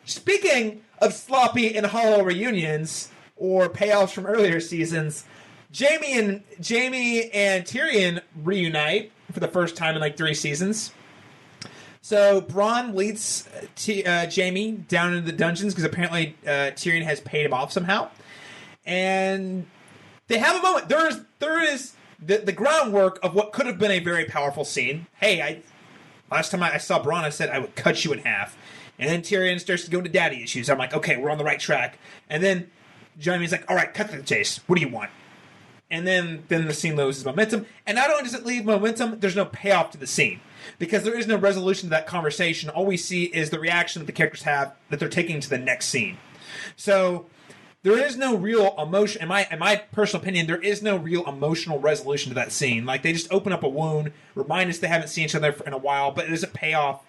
speaking of sloppy and hollow reunions or payoffs from earlier seasons, Jaime and Tyrion reunite for the first time in like 3 seasons. So Bronn leads Jaime down into the dungeons because apparently Tyrion has paid him off somehow, and they have a moment. There is the groundwork of what could have been a very powerful scene. Hey, last time I saw Bronn, I said I would cut you in half. And then Tyrion starts to go into daddy issues. I'm like, okay, we're on the right track. And then Jaime's like, all right, cut to the chase. What do you want? And then the scene loses momentum. And not only does it leave momentum, there's no payoff to the scene. Because there is no resolution to that conversation. All we see is the reaction that the characters have that they're taking to the next scene. So there is no real emotion. In my personal opinion, there is no real emotional resolution to that scene. Like, they just open up a wound, remind us they haven't seen each other in a while, but it doesn't pay off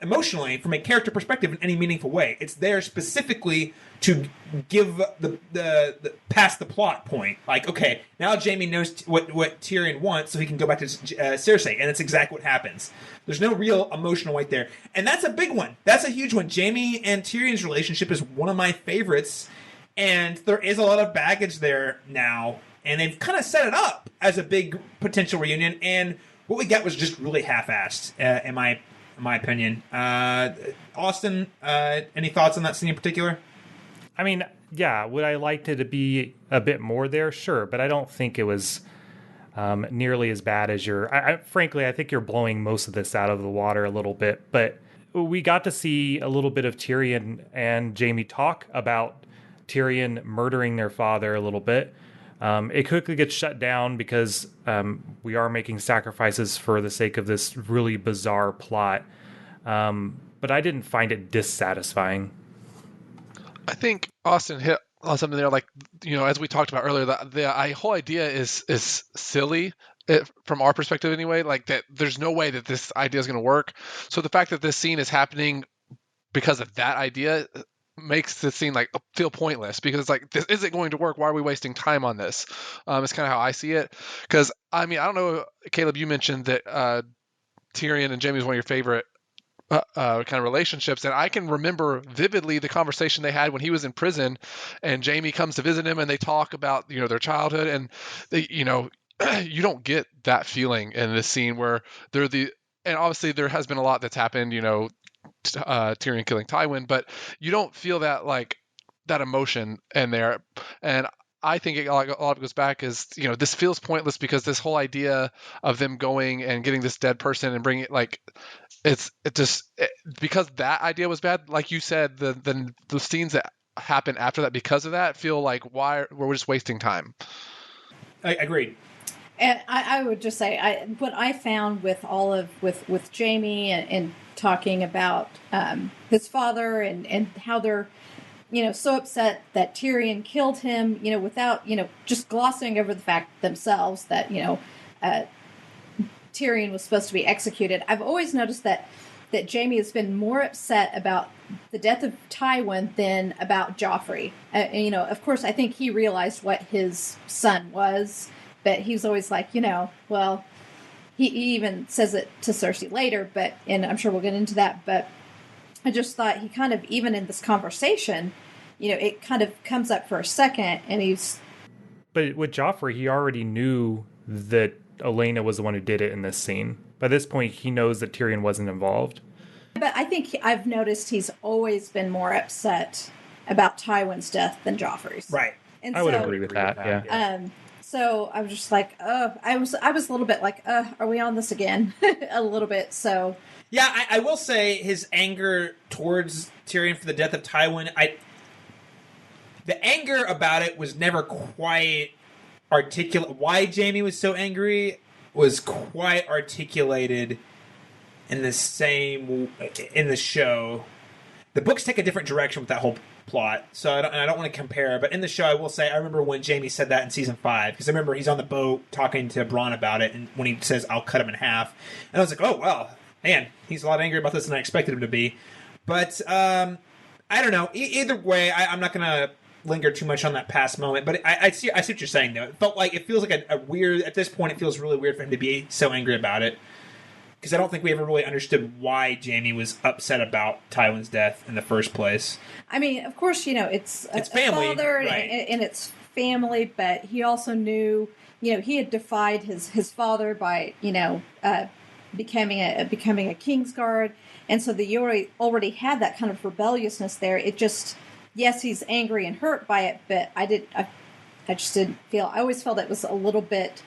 emotionally, from a character perspective, in any meaningful way. It's there specifically to give the past the plot point. Like, okay, now Jaime knows what Tyrion wants, so he can go back to Cersei, and that's exactly what happens. There's no real emotional weight there, and that's a big one. That's a huge one. Jaime and Tyrion's relationship is one of my favorites, and there is a lot of baggage there now, and they've kind of set it up as a big potential reunion, and what we got was just really half-assed, in my opinion. Austin, any thoughts on that scene in particular? I mean, yeah, would I liked it to be a bit more there? Sure, but I don't think it was nearly as bad as frankly, I think you're blowing most of this out of the water a little bit, but we got to see a little bit of Tyrion and Jaime talk about Tyrion murdering their father a little bit. It quickly gets shut down because we are making sacrifices for the sake of this really bizarre plot. But I didn't find it dissatisfying. I think Austin hit on something there, like, as we talked about earlier, the whole idea is silly from our perspective anyway. Like, that there's no way that this idea is going to work. So the fact that this scene is happening because of that idea makes the scene like feel pointless, because it's like, this isn't going to work. Why are we wasting time on this? It's kind of how I see it. Because I mean, I don't know, Caleb, you mentioned that Tyrion and Jaime is one of your favorite kind of relationships, and I can remember vividly the conversation they had when he was in prison, and Jaime comes to visit him, and they talk about their childhood, and they you don't get that feeling in this scene where and obviously there has been a lot that's happened, Tyrion killing Tywin, but you don't feel that, like, that emotion in there. And I think a lot of it goes back is, this feels pointless because this whole idea of them going and getting this dead person and bringing it, like, because that idea was bad. Like you said, the scenes that happen after that because of that feel like, why we're just wasting time. I agreed. And I would just say, what I found with all of with Jaime and talking about his father and how they're so upset that Tyrion killed him, without just glossing over the fact themselves that Tyrion was supposed to be executed. I've always noticed that Jaime has been more upset about the death of Tywin than about Joffrey. Of course, I think he realized what his son was, but he was always like, well, he even says it to Cersei later, and I'm sure we'll get into that, but I just thought he kind of, even in this conversation, it kind of comes up for a second, and he's... But with Joffrey, he already knew that Olenna was the one who did it in this scene. By this point, he knows that Tyrion wasn't involved. But I think I've noticed he's always been more upset about Tywin's death than Joffrey's. Right. And I would agree with that, yeah. So I was just like, I was a little bit like, are we on this again? A little bit, so... Yeah, I will say his anger towards Tyrion for the death of Tywin, the anger about it was never quite articulate. Why Jaime was so angry was quite articulated in the show. The books take a different direction with that whole plot, so I don't want to compare. But in the show, I will say I remember when Jaime said that in season 5, because I remember he's on the boat talking to Bronn about it, and when he says, "I'll cut him in half," and I was like, "Oh well, man, he's a lot angry about this than I expected him to be." But I don't know. Either way, I'm not going to linger too much on that past moment. But I see what you're saying, though. It feels like a weird. At this point, it feels really weird for him to be so angry about it, because I don't think we ever really understood why Jaime was upset about Tywin's death in the first place. I mean, of course, it's family, a father, right, and it's family, but he also knew, he had defied his father by, becoming a Kingsguard, and so you already had that kind of rebelliousness there. It just, yes, he's angry and hurt by it, but I just didn't feel. I always felt it was a little bit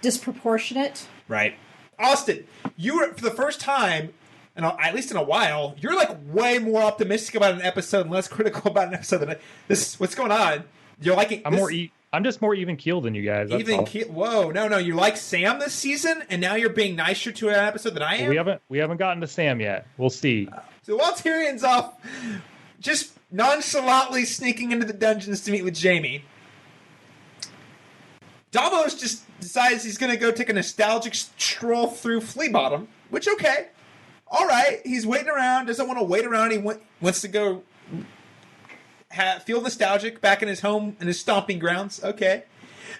disproportionate. Right. Austin, you were, for the first time, at least in a while, you're like way more optimistic about an episode and less critical about an episode than this. What's going on? You're liking. I'm just more even keeled than you guys. Even keel. Whoa, no, you like Sam this season, and now you're being nicer to an episode than I am. We haven't gotten to Sam yet. We'll see. So while Tyrion's off, just nonchalantly sneaking into the dungeons to meet with Jaime, Davos just decides he's going to go take a nostalgic stroll through Flea Bottom, Which, okay. All right. He's waiting around. Doesn't want to wait around. He wants to go feel nostalgic back in his home, in his stomping grounds. Okay.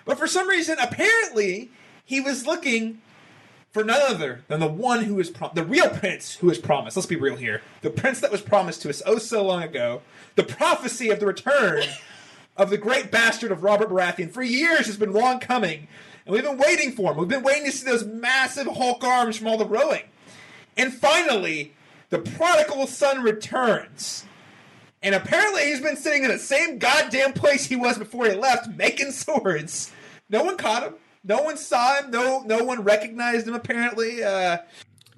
But for some reason, apparently, he was looking for none other than the one who was the real prince who was promised. Let's be real here. The prince that was promised to us oh so long ago. The prophecy of the return of the great bastard of Robert Baratheon for years has been long coming. And we've been waiting for him. We've been waiting to see those massive Hulk arms from all the rowing. And finally, the prodigal son returns. And apparently he's been sitting in the same goddamn place he was before he left, making swords. No one caught him. No one saw him. No one recognized him, apparently.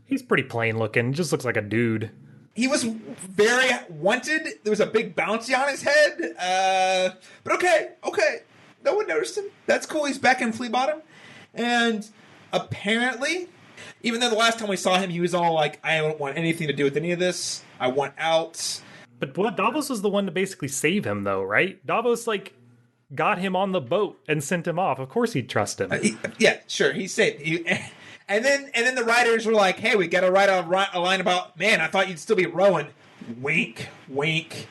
He's pretty plain looking. Just looks like a dude. He was very wanted. There was a big bounty on his head. But okay. No one noticed him. That's cool. He's back in Flea Bottom. And apparently, even though the last time we saw him, he was all like, I don't want anything to do with any of this. I want out. But Davos was the one to basically save him, though, right? Davos, got him on the boat and sent him off. Of course he'd trust him. Yeah, sure. He's saved. And then the writers were like, hey, we got to write a line about, man, I thought you'd still be rowing. Wink, wink.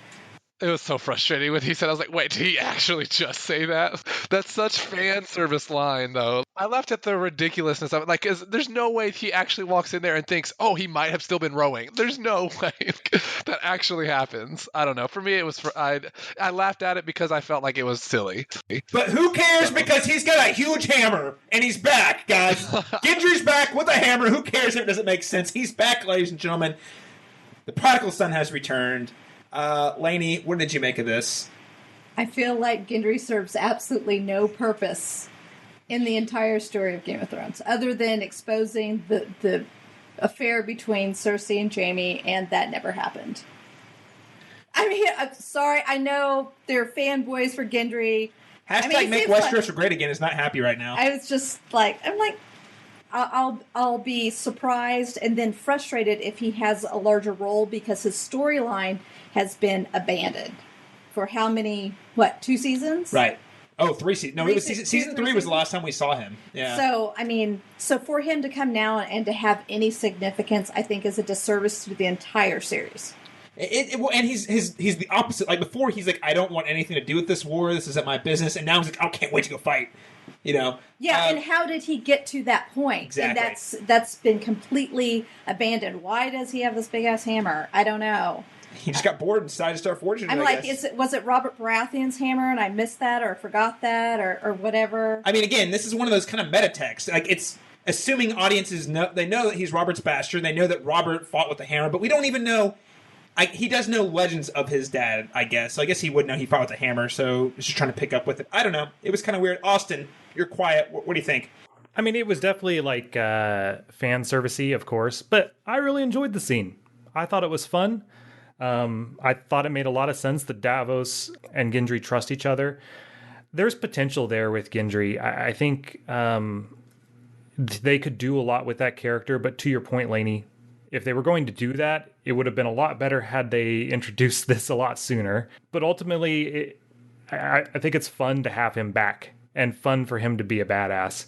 It was so frustrating when he said, I was like, wait, did he actually just say that? That's such fan service line, though. I laughed at the ridiculousness of it. There's no way he actually walks in there and thinks, oh, he might have still been rowing. There's no way that actually happens. I don't know. For me, it was, I laughed at it because I felt like it was silly. But who cares, because he's got a huge hammer and he's back, guys. Gendry's back with a hammer. Who cares if it doesn't make sense? He's back, ladies and gentlemen. The prodigal son has returned. Lainey, what did you make of this? I feel like Gendry serves absolutely no purpose in the entire story of Game of Thrones, other than exposing the affair between Cersei and Jaime, and that never happened. I mean, I'm sorry, I know they're fanboys for Gendry. Hashtag make Westeros great again is not happy right now. I was just I'll be surprised and then frustrated if he has a larger role, because his storyline has been abandoned for how many, 2 seasons? Right. Oh, 3 seasons. No, it was season 3 was the last time we saw him. Yeah. So for him to come now and to have any significance, I think is a disservice to the entire series. And he's the opposite. Like before, he's like, I don't want anything to do with this war. This isn't my business. And now he's like, I can't wait to go fight. Yeah, and how did he get to that point? Exactly. And that's been completely abandoned. Why does he have this big ass hammer? I don't know. He just got bored and decided to start forging it. I'm like, was it Robert Baratheon's hammer and I missed that or forgot that or whatever? I mean, again, this is one of those kind of meta texts. Like, it's assuming audiences know that he's Robert's bastard. They know that Robert fought with the hammer, but we don't even know. He does know legends of his dad, I guess. So I guess he would know he fought with a hammer, so he's just trying to pick up with it. I don't know. It was kind of weird. Austin, you're quiet. What do you think? I mean, it was definitely fan servicey, of course, but I really enjoyed the scene. I thought it was fun. I thought it made a lot of sense that Davos and Gendry trust each other. There's potential there with Gendry. I think they could do a lot with that character, but to your point, Lainey, if they were going to do that, it would have been a lot better had they introduced this a lot sooner. But ultimately, I think it's fun to have him back and fun for him to be a badass.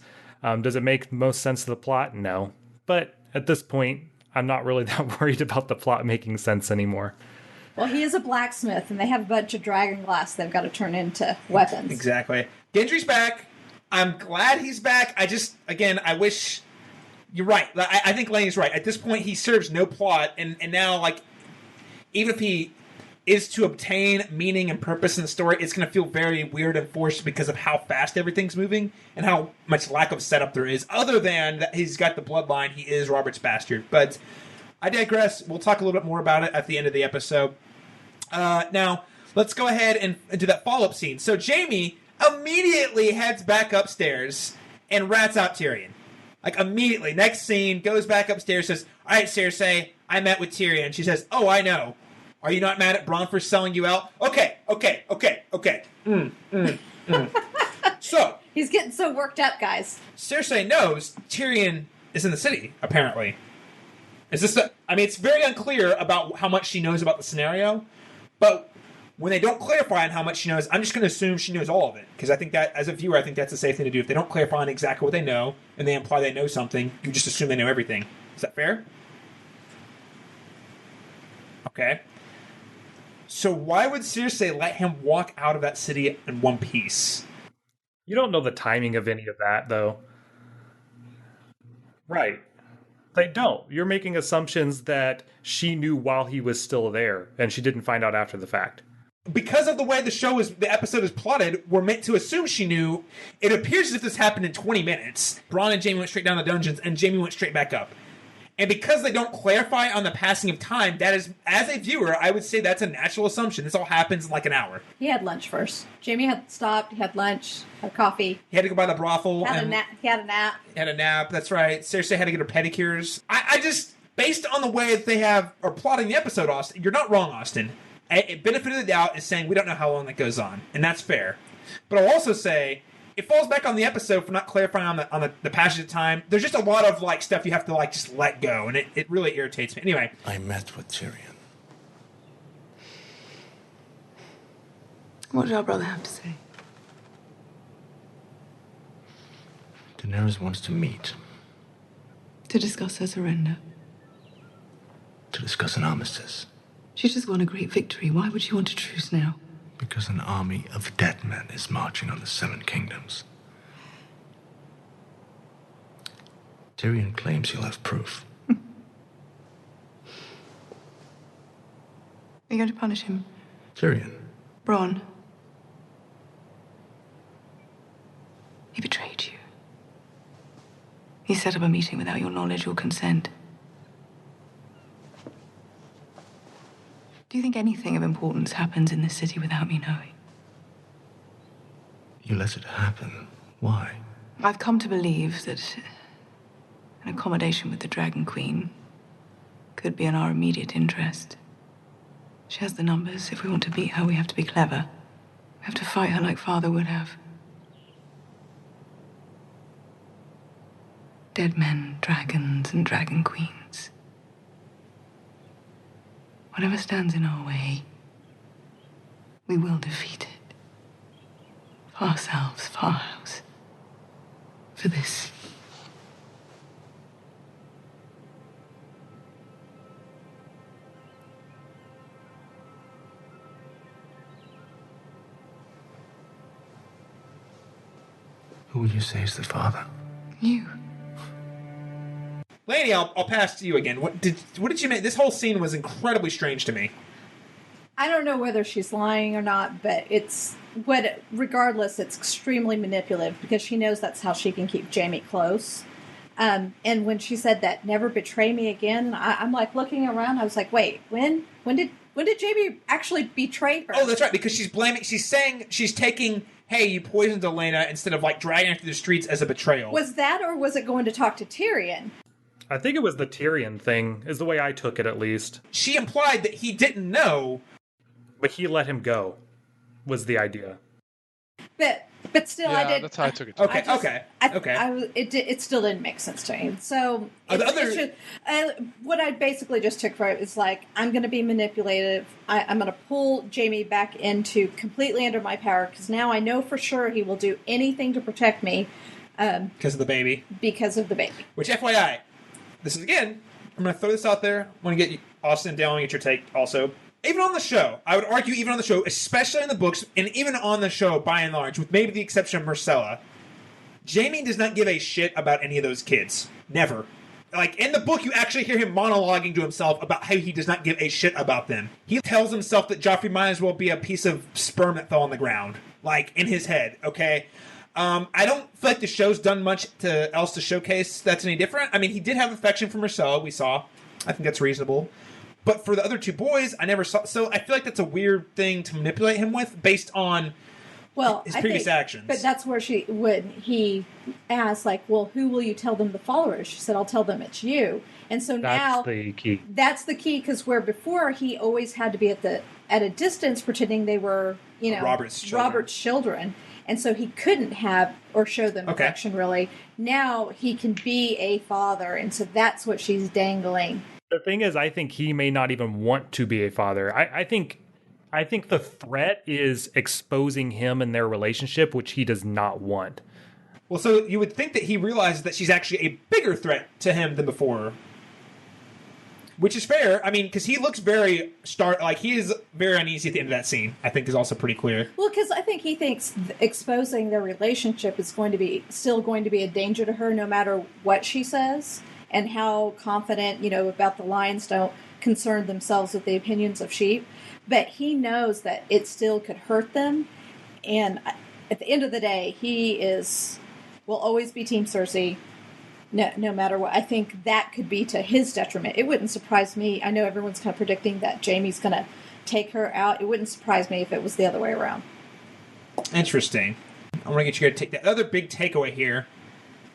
Does it make most sense to the plot? No. But at this point, I'm not really that worried about the plot making sense anymore. Well, he is a blacksmith, and they have a bunch of dragon glass they've got to turn into weapons. Exactly. Gendry's back. I'm glad he's back. I wish... You're right. I think Lainey's right. At this point, he serves no plot, and now, even if he is to obtain meaning and purpose in the story, it's going to feel very weird and forced because of how fast everything's moving and how much lack of setup there is. Other than that he's got the bloodline, he is Robert's bastard. But I digress. We'll talk a little bit more about it at the end of the episode. Now, let's go ahead and do that follow-up scene. So Jaime immediately heads back upstairs and rats out Tyrion. Immediately. Next scene, goes back upstairs, says, all right, Cersei, I met with Tyrion. She says, oh, I know. Are you not mad at Bronn for selling you out? Okay. So. He's getting so worked up, guys. Cersei knows Tyrion is in the city, apparently. Is this it's very unclear about how much she knows about the scenario, but when they don't clarify on how much she knows, I'm just going to assume she knows all of it. Because I think that, as a viewer, I think that's a safe thing to do. If they don't clarify on exactly what they know, and they imply they know something, you just assume they know everything. Is that fair? Okay. So why would Cersei let him walk out of that city in one piece? You don't know the timing of any of that, though. Right. They don't. You're making assumptions that she knew while he was still there, and she didn't find out after the fact. Because of the way the episode is plotted, we're meant to assume she knew. It appears as if this happened in 20 minutes. Bronn and Jaime went straight down the dungeons, and Jaime went straight back up. And because they don't clarify on the passing of time, that is, as a viewer, I would say that's a natural assumption. This all happens in like an hour. He had lunch first. Jaime had stopped, he had lunch, had coffee. He had to go by the brothel. He had a nap. Had a nap, that's right. Cersei had to get her pedicures. I just, based on the way that they are plotting the episode, Austin, you're not wrong, Austin. Benefit of the doubt is saying we don't know how long that goes on, and that's fair. But I'll also say it falls back on the episode for not clarifying on the passage of time. There's just a lot of like stuff you have to like just let go, and it really irritates me. Anyway, I met with Tyrion. What did our brother have to say? Daenerys wants to meet. To discuss her surrender. To discuss an armistice. She just won a great victory. Why would she want a truce now? Because an army of dead men is marching on the Seven Kingdoms. Tyrion claims he'll have proof. Are you going to punish him? Tyrion. Bronn. He betrayed you. He set up a meeting without your knowledge or consent. Do you think anything of importance happens in this city without me knowing? You let it happen. Why? I've come to believe that an accommodation with the Dragon Queen could be in our immediate interest. She has the numbers. If we want to beat her, we have to be clever. We have to fight her like Father would have. Dead men, dragons, and dragon queens. Whatever stands in our way, we will defeat it. For ourselves, for our house. For this. Who would you say is the father? You. Laney, I'll pass to you again. What did you make? This whole scene was incredibly strange to me. I don't know whether she's lying or not, but regardless, it's extremely manipulative because she knows that's how she can keep Jaime close. And when she said that, never betray me again, I'm like looking around. I was like, wait, when did Jaime actually betray her? Oh, that's right, because she's saying she's taking, hey, you poisoned Olenna instead of like dragging her through the streets as a betrayal. Was that, or was it going to talk to Tyrion? I think it was the Tyrion thing, is the way I took it at least. She implied that he didn't know. But he let him go, was the idea. But still, yeah, I did. That's how I took it. Okay. It still didn't make sense to me. So what I basically just took from it is like, I'm going to be manipulative. I'm going to pull Jaime back into completely under my power because now I know for sure he will do anything to protect me. Because of the baby. Because of the baby. Which, FYI, this is again, I'm going to throw this out there. I want to get Austin and Dale, I want to get your take also. Even on the show, I would argue even on the show, especially in the books, and even on the show by and large, with maybe the exception of Myrcella, Jaime does not give a shit about any of those kids. Never. Like, in the book, you actually hear him monologuing to himself about how he does not give a shit about them. He tells himself that Joffrey might as well be a piece of sperm that fell on the ground. Like, in his head, okay? I don't feel like the show's done much else to showcase that's any different. I mean, he did have affection for Myrcella, we saw. I think that's reasonable. But for the other two boys, I never saw. So I feel like that's a weird thing to manipulate him with based on his previous actions. But that's where when he asked, like, well, who will you tell them the followers? She said, I'll tell them it's you. And so now that's the key. That's the key, because where before he always had to be at a distance pretending they were, Robert's children. And so he couldn't have or show them affection, really. Now he can be a father, and so that's what she's dangling. The thing is, I think he may not even want to be a father. I think the threat is exposing him and their relationship, which he does not want. Well, so you would think that he realizes that she's actually a bigger threat to him than before. Which is fair. I mean, because he looks very he is very uneasy at the end of that scene. I think is also pretty clear. Well, because I think he thinks exposing their relationship is still going to be a danger to her, no matter what she says, and how confident about the lions don't concern themselves with the opinions of sheep. But he knows that it still could hurt them, and at the end of the day, will always be Team Cersei. No matter what. I think that could be to his detriment. It wouldn't surprise me. I know everyone's kind of predicting that Jaime's going to take her out. It wouldn't surprise me if it was the other way around. Interesting. I want to get you to take that. Other big takeaway here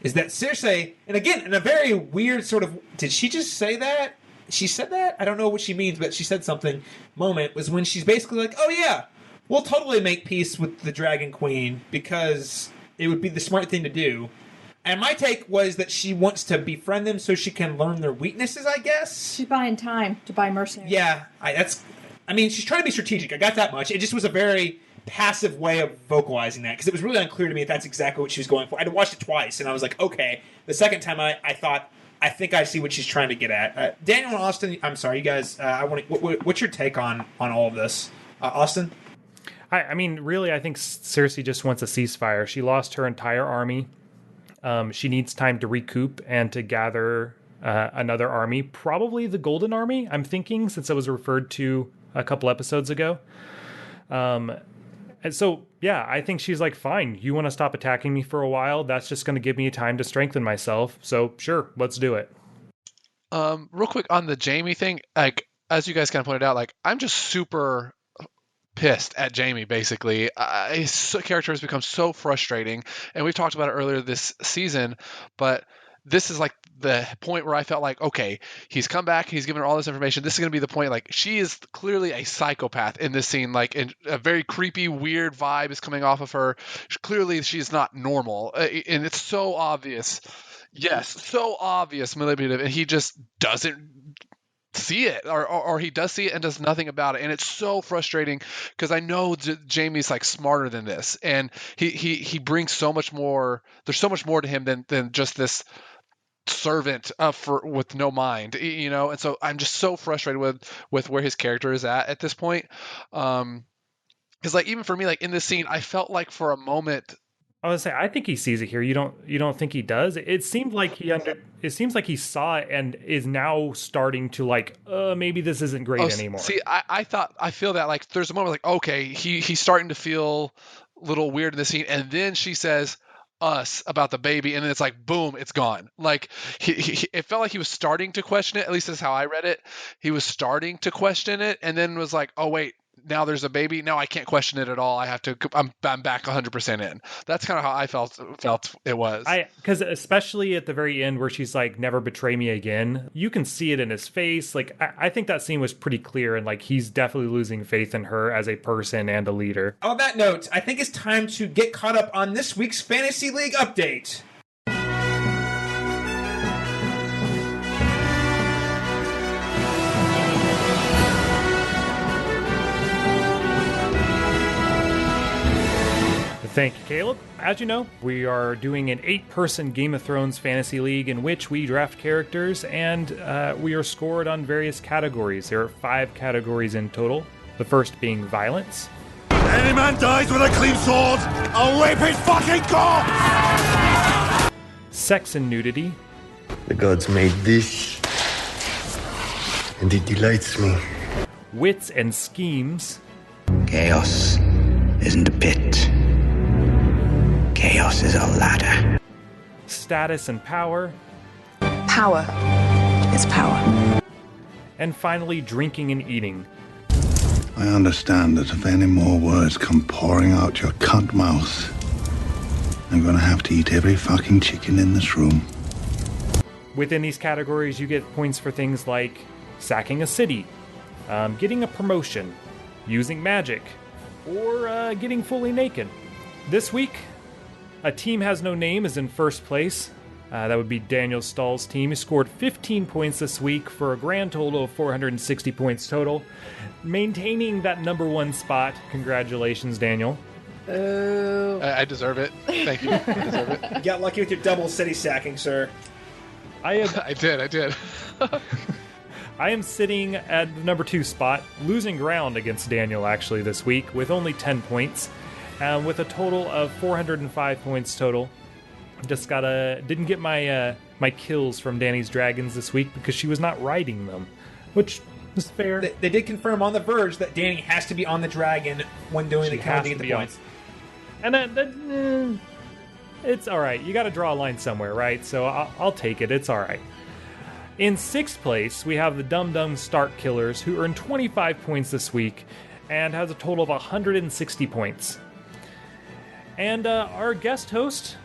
is that Cersei, and again, in a very weird sort of, did she just say that? She said that? I don't know what she means, but she said something. Moment was when she's basically like, oh yeah, we'll totally make peace with the Dragon Queen because it would be the smart thing to do. And my take was that she wants to befriend them so she can learn their weaknesses, I guess. She's buying time to buy mercenaries. Yeah, she's trying to be strategic. I got that much. It just was a very passive way of vocalizing that because it was really unclear to me if that's exactly what she was going for. I'd watched it twice, and I was like, okay. The second time, I thought, I think I see what she's trying to get at. Daniel and Austin, I'm sorry, you guys. What's your take on all of this, Austin? I mean, really, I think Cersei just wants a ceasefire. She lost her entire army. She needs time to recoup and to gather another army, probably the Golden Army, I'm thinking, since it was referred to a couple episodes ago. And so, yeah, I think she's like, fine, you want to stop attacking me for a while? That's just going to give me time to strengthen myself. So, sure, let's do it. Real quick on the Jaime thing, like, as you guys kind of pointed out, like, I'm just super pissed at Jaime, basically. His character has become so frustrating, and we've talked about it earlier this season, but this is like the point where I felt like, okay, he's come back, he's given her all this information, this is going to be the point, like, she is clearly a psychopath in this scene, like, a very creepy, weird vibe is coming off of her. Clearly, she's not normal, and it's so obvious. Yes, so obvious, manipulative, and he just doesn't see it, or he does see it and does nothing about it, and it's so frustrating because I know Jaime's like smarter than this, and he brings so much more. There's so much more to him than just this servant with no mind, and so I'm just so frustrated with where his character is at this point, because like even for me, like in this scene, I felt like for a moment. I would say I think he sees it here. You don't think he does? It seemed like it seems like he saw it and is now starting to like, maybe this isn't great anymore. See, I feel that like there's a moment like, okay, he's starting to feel a little weird in the scene, and then she says us about the baby, and then it's like boom, it's gone. Like it felt like he was starting to question it. At least that's how I read it. He was starting to question it, and then was like, oh wait, now there's a baby. Now I can't question it at all. I'm back 100% in. That's kind of how I felt it was. Because especially at the very end where she's like, never betray me again, you can see it in his face. Like, I think that scene was pretty clear, and like he's definitely losing faith in her as a person and a leader. On that note, I think it's time to get caught up on this week's Fantasy League update. Thank you, Caleb. As you know, we are doing an 8-person Game of Thrones fantasy league in which we draft characters and we are scored on various categories. There are 5 categories in total. The first being violence. Any man dies with a clean sword, I'll rape his fucking corpse! Sex and nudity. The gods made this, and it delights me. Wits and schemes. Chaos isn't a pit. Chaos is a ladder. Status and power. Power is power. And finally, drinking and eating. I understand that if any more words come pouring out your cunt mouth, I'm gonna have to eat every fucking chicken in this room. Within these categories, you get points for things like sacking a city, getting a promotion, using magic, or getting fully naked. This week, A Team Has No Name is in first place. That would be Daniel Stahl's team. He scored 15 points this week for a grand total of 460 points total, maintaining that number 1 spot. Congratulations, Daniel. Oh. I deserve it. Thank you. I deserve it. You got lucky with your double city sacking, sir. I did. I am sitting at the number 2 spot, losing ground against Daniel actually this week with only 10 points, with a total of 405 points total. Just didn't get my my kills from Danny's dragons this week because she was not riding them, which is fair. They did confirm on The Verge that Danny has to be on the dragon when doing the count to get the points. And it's all right. You got to draw a line somewhere, right? So I'll take it. It's all right. In 6th place, we have the Dum Dum Stark Killers, who earned 25 points this week and has a total of 160 points. And our guest host,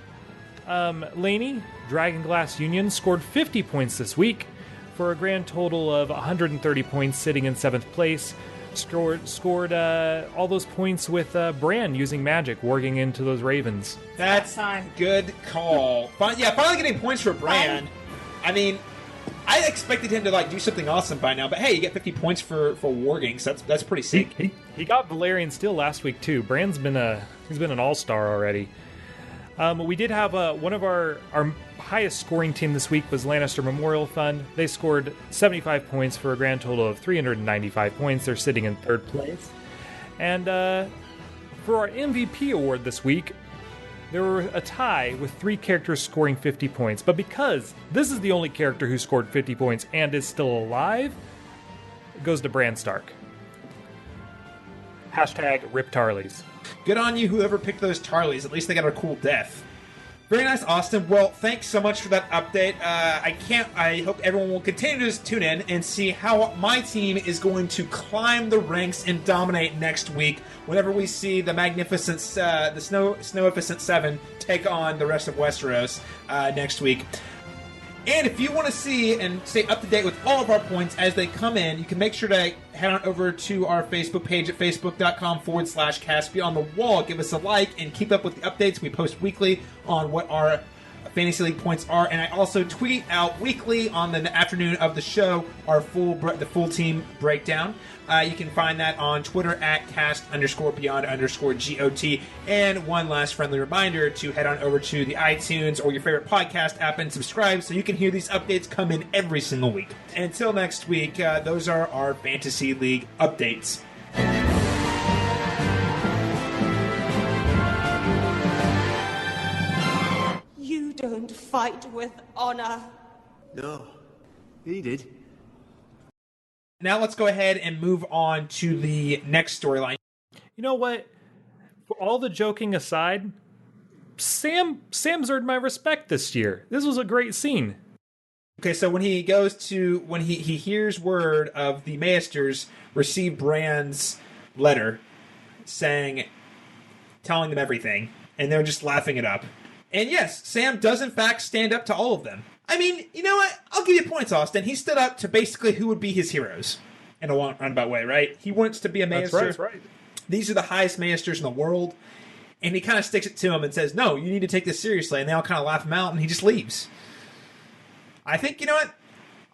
Lainey, Dragonglass Union, scored 50 points this week for a grand total of 130 points, sitting in 7th place. Scored all those points with Bran using magic, warging into those ravens. That's good call. Finally getting points for Bran. I mean, I expected him to do something awesome by now, but hey, you get 50 points for warging, so that's pretty sick. He got Valerian Steel last week too. Bran's been an all-star already. We did have one of our highest scoring team this week was Lannister Memorial Fund. They scored 75 points for a grand total of 395 points. They're sitting in 3rd place. And for our MVP award this week, there were a tie with 3 characters scoring 50 points. But because this is the only character who scored 50 points and is still alive, it goes to Bran Stark. Hashtag Rip Tarleys. Good on you, whoever picked those Tarleys. At least they got a cool death. Very nice, Austin. Well, thanks so much for that update. I hope everyone will continue to tune in and see how my team is going to climb the ranks and dominate next week whenever we see the magnificent, the Snowificent 7 take on the rest of Westeros next week. And if you want to see and stay up to date with all of our points as they come in, you can make sure to head on over to our Facebook page at facebook.com/Cast Beyond the Wall. Give us a like and keep up with the updates. We post weekly on what our Fantasy League points are, and I also tweet out weekly on the afternoon of the show our the full team breakdown. You can find that on Twitter at cast_beyond_GOT. And one last friendly reminder to head on over to the iTunes or your favorite podcast app and subscribe so you can hear these updates come in every single week. Until next week, those are our Fantasy League updates. You don't fight with honor. No, he did. Now let's go ahead and move on to the next storyline. You know what? For all the joking aside, Sam's earned my respect this year. This was a great scene. Okay, so when he hears word of the Maesters receive Bran's letter telling them everything, and they're just laughing it up. And yes, Sam does in fact stand up to all of them. I mean, you know what? I'll give you points, Austin. He stood up to basically who would be his heroes in a roundabout way, right? He wants to be a Maester. That's right. These are the highest Maesters in the world. And he kind of sticks it to him and says, no, you need to take this seriously. And they all kind of laugh him out, and he just leaves. I think, you know what?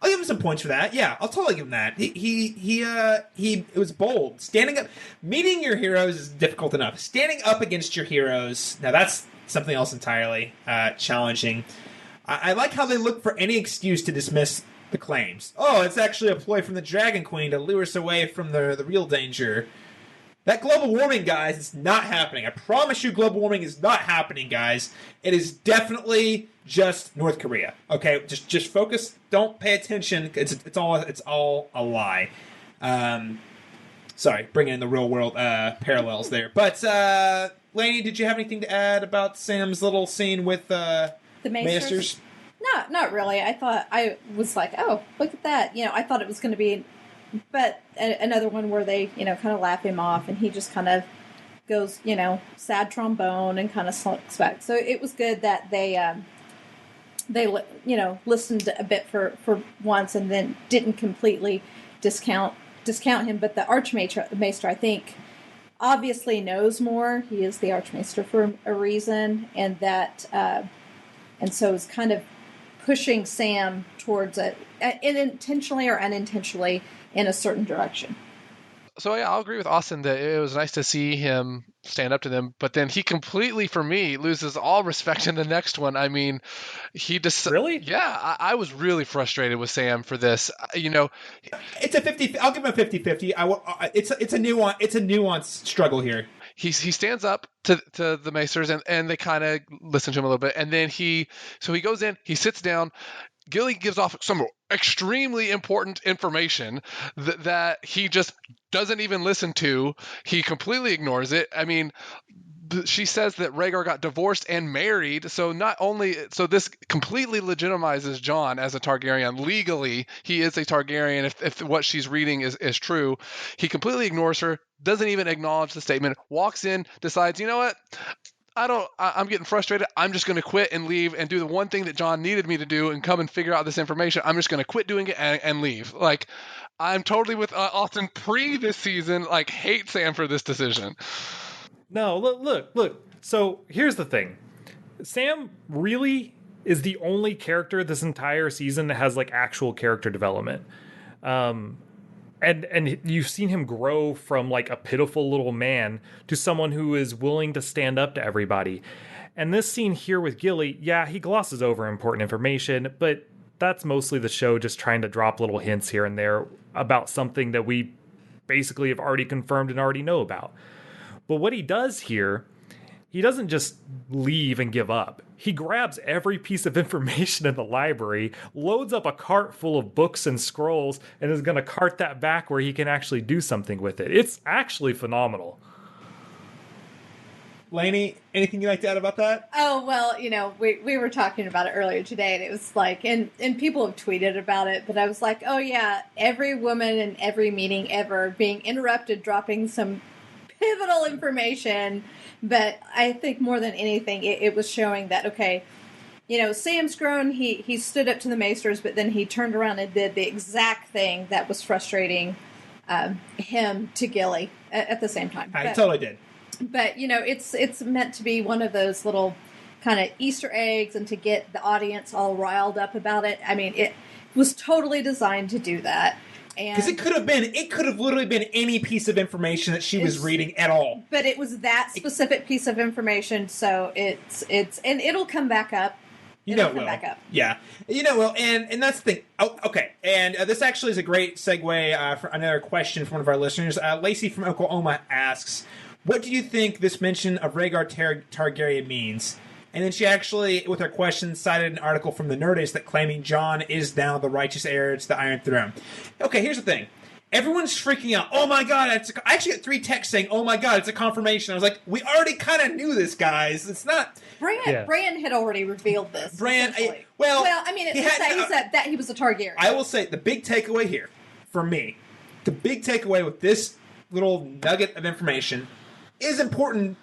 I'll give him some points for that. Yeah, I'll totally give him that. It was bold. Standing up, meeting your heroes is difficult enough. Standing up against your heroes, now that's something else entirely challenging. I like how they look for any excuse to dismiss the claims. Oh, it's actually a ploy from the Dragon Queen to lure us away from the real danger. That global warming, guys, it's not happening. I promise you global warming is not happening, guys. It is definitely just North Korea. Okay, just focus. Don't pay attention. It's all a lie. Sorry, bringing in the real world parallels there. But Lainey, did you have anything to add about Sam's little scene with the Maesters? No, not really. I was like, oh, look at that. I thought it was going to be, but another one where they, kind of laugh him off, and he just kind of goes, sad trombone and kind of slunks back. So it was good that they listened a bit for once and then didn't completely discount him. But the Archmaester, I think, obviously knows more. He is the Archmaester for a reason, and that, and so is kind of pushing Sam towards it, intentionally or unintentionally, in a certain direction. So yeah, I'll agree with Austin that it was nice to see him stand up to them. But then he completely, for me, loses all respect in the next one. I mean, he just really, yeah. I was really frustrated with Sam for this. You know, it's a 50. I'll give him a 50-50. It's a nuanced struggle here. He stands up to the Maesters and they kind of listen to him a little bit, and then he goes in, he sits down. Gilly gives off some extremely important information that he just doesn't even listen to. He completely ignores it. I mean, she says that Rhaegar got divorced and married, so this completely legitimizes Jon as a Targaryen. Legally, he is a Targaryen if what she's reading is true. He completely ignores her, doesn't even acknowledge the statement, walks in, decides, you know what? I'm getting frustrated. I'm just going to quit and leave and do the one thing that Jon needed me to do and come and figure out this information. I'm just going to quit doing it and leave. Like, I'm totally with Austin pre this season, like, hate Sam for this decision. No, look. So here's the thing. Sam really is the only character this entire season that has like actual character development. And you've seen him grow from like a pitiful little man to someone who is willing to stand up to everybody. And this scene here with Gilly, yeah, he glosses over important information, but that's mostly the show just trying to drop little hints here and there about something that we basically have already confirmed and already know about. But what he does here, he doesn't just leave and give up. He grabs every piece of information in the library, loads up a cart full of books and scrolls, and is going to cart that back where he can actually do something with it. It's actually phenomenal. Lainey, anything you'd like to add about that? Oh, well, we were talking about it earlier today, and it was like, and people have tweeted about it, but I was like, oh yeah, every woman in every meeting ever being interrupted, dropping some pivotal information. But I think more than anything, it was showing that, okay, Sam's grown, he stood up to the Maesters, but then he turned around and did the exact thing that was frustrating him to Gilly at the same time. I totally did. But, it's meant to be one of those little kind of Easter eggs and to get the audience all riled up about it. I mean, it was totally designed to do that. Because it could have literally been any piece of information that she was reading at all. But it was that specific piece of information, so it's and it'll come back up. It'll come back up. Yeah. And that's the thing. Oh, okay. And this actually is a great segue for another question from one of our listeners. Lacey from Oklahoma asks, what do you think this mention of Rhaegar Targaryen means? And then she actually, with her question, cited an article from the Nerdist that claiming Jon is now the righteous heir to the Iron Throne. Okay, here's the thing. Everyone's freaking out. Oh my god, I actually got 3 texts saying, oh my god, it's a confirmation. I was like, we already kind of knew this, guys. It's not... Bran had already revealed this. Bran, he said that he was a Targaryen. I will say, the big takeaway here, for me, the big takeaway with this little nugget of information is important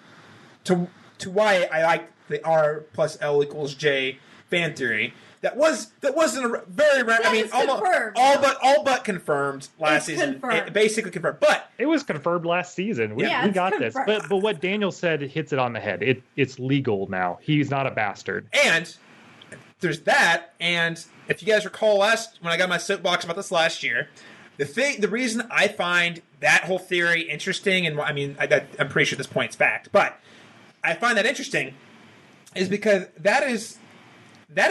to why I like the R plus L equals J fan theory. That wasn't a very rare. I mean, all but confirmed last season. It basically confirmed, but it was confirmed last season. We got this. But what Daniel said hits it on the head. It's legal now. He's not a bastard. And there's that. And if you guys recall when I got my soapbox about this last year, the reason I find that whole theory interesting, and I mean, I'm pretty sure at this point it's fact, but I find that interesting is because that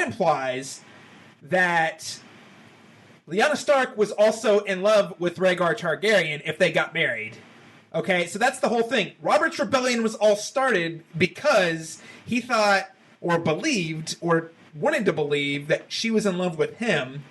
implies that Lyanna Stark was also in love with Rhaegar Targaryen if they got married. Okay, so that's the whole thing. Robert's rebellion was all started because he thought or believed or wanted to believe that she was in love with him,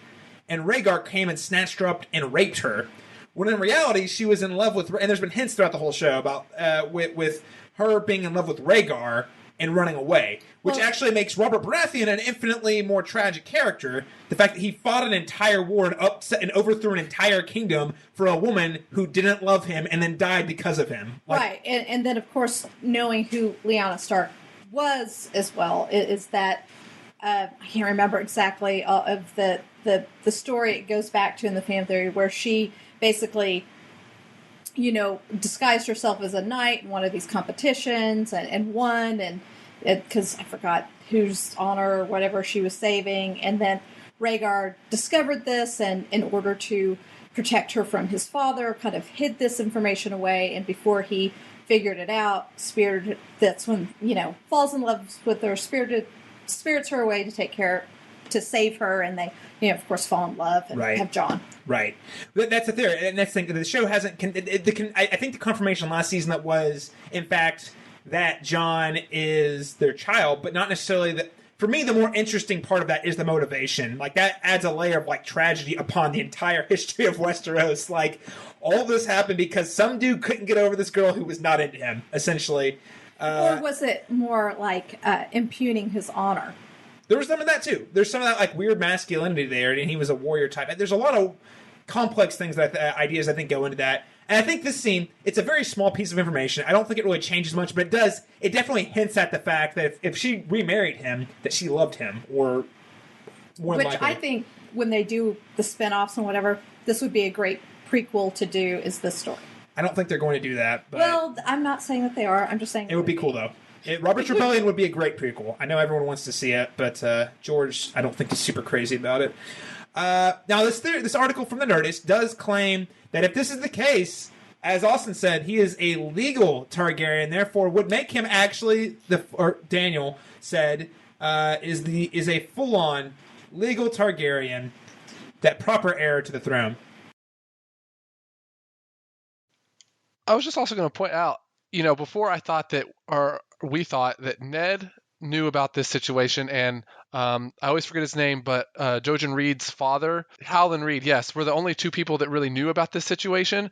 and Rhaegar came and snatched her up and raped her. When in reality, she was in love with... And there's been hints throughout the whole show about with her being in love with Rhaegar and running away, which actually makes Robert Baratheon an infinitely more tragic character. The fact that he fought an entire war and upset and overthrew an entire kingdom for a woman who didn't love him and then died because of him. Right, and then, of course, knowing who Lyanna Stark was as well, is that... I can't remember exactly of the story it goes back to in the fan theory, where she basically... disguised herself as a knight in one of these competitions and won, and because I forgot whose honor or whatever she was saving, and then Rhaegar discovered this, and in order to protect her from his father, kind of hid this information away, and before he figured it out. Spirit, that's when, falls in love with her. Spirits her away to save her, and they, of course, fall in love and have John. Right. That's the theory. And that's the thing. The show hasn't... I think the confirmation last season that was, in fact, that John is their child, but not necessarily that... For me, the more interesting part of that is the motivation. Like, that adds a layer of, like, tragedy upon the entire history of Westeros. Like, all this happened because some dude couldn't get over this girl who was not into him, essentially. Or was it more like impugning his honor? There was some of that, too. There's some of that, like, weird masculinity there, and he was a warrior type. There's a lot of complex things, ideas, I think, go into that. And I think this scene, it's a very small piece of information. I don't think it really changes much, but it definitely hints at the fact that if she remarried him, that she loved him, or more Which likely. I think when they do the spinoffs and whatever, this would be a great prequel to do, is this story. I don't think they're going to do that. But well, I'm not saying that they are. I'm just saying it would be cool, though. Robert's Rebellion would be a great prequel. I know everyone wants to see it, but George, I don't think is super crazy about it. Now, this article from the Nerdist does claim that if this is the case, as Austin said, he is a legal Targaryen, therefore would make him actually, or Daniel said, is a full-on legal Targaryen, that proper heir to the throne. I was just also going to point out, before I thought that, or we thought that Ned knew about this situation, and I always forget his name, but Jojen Reed's father, Howland Reed, yes, were the only two people that really knew about this situation.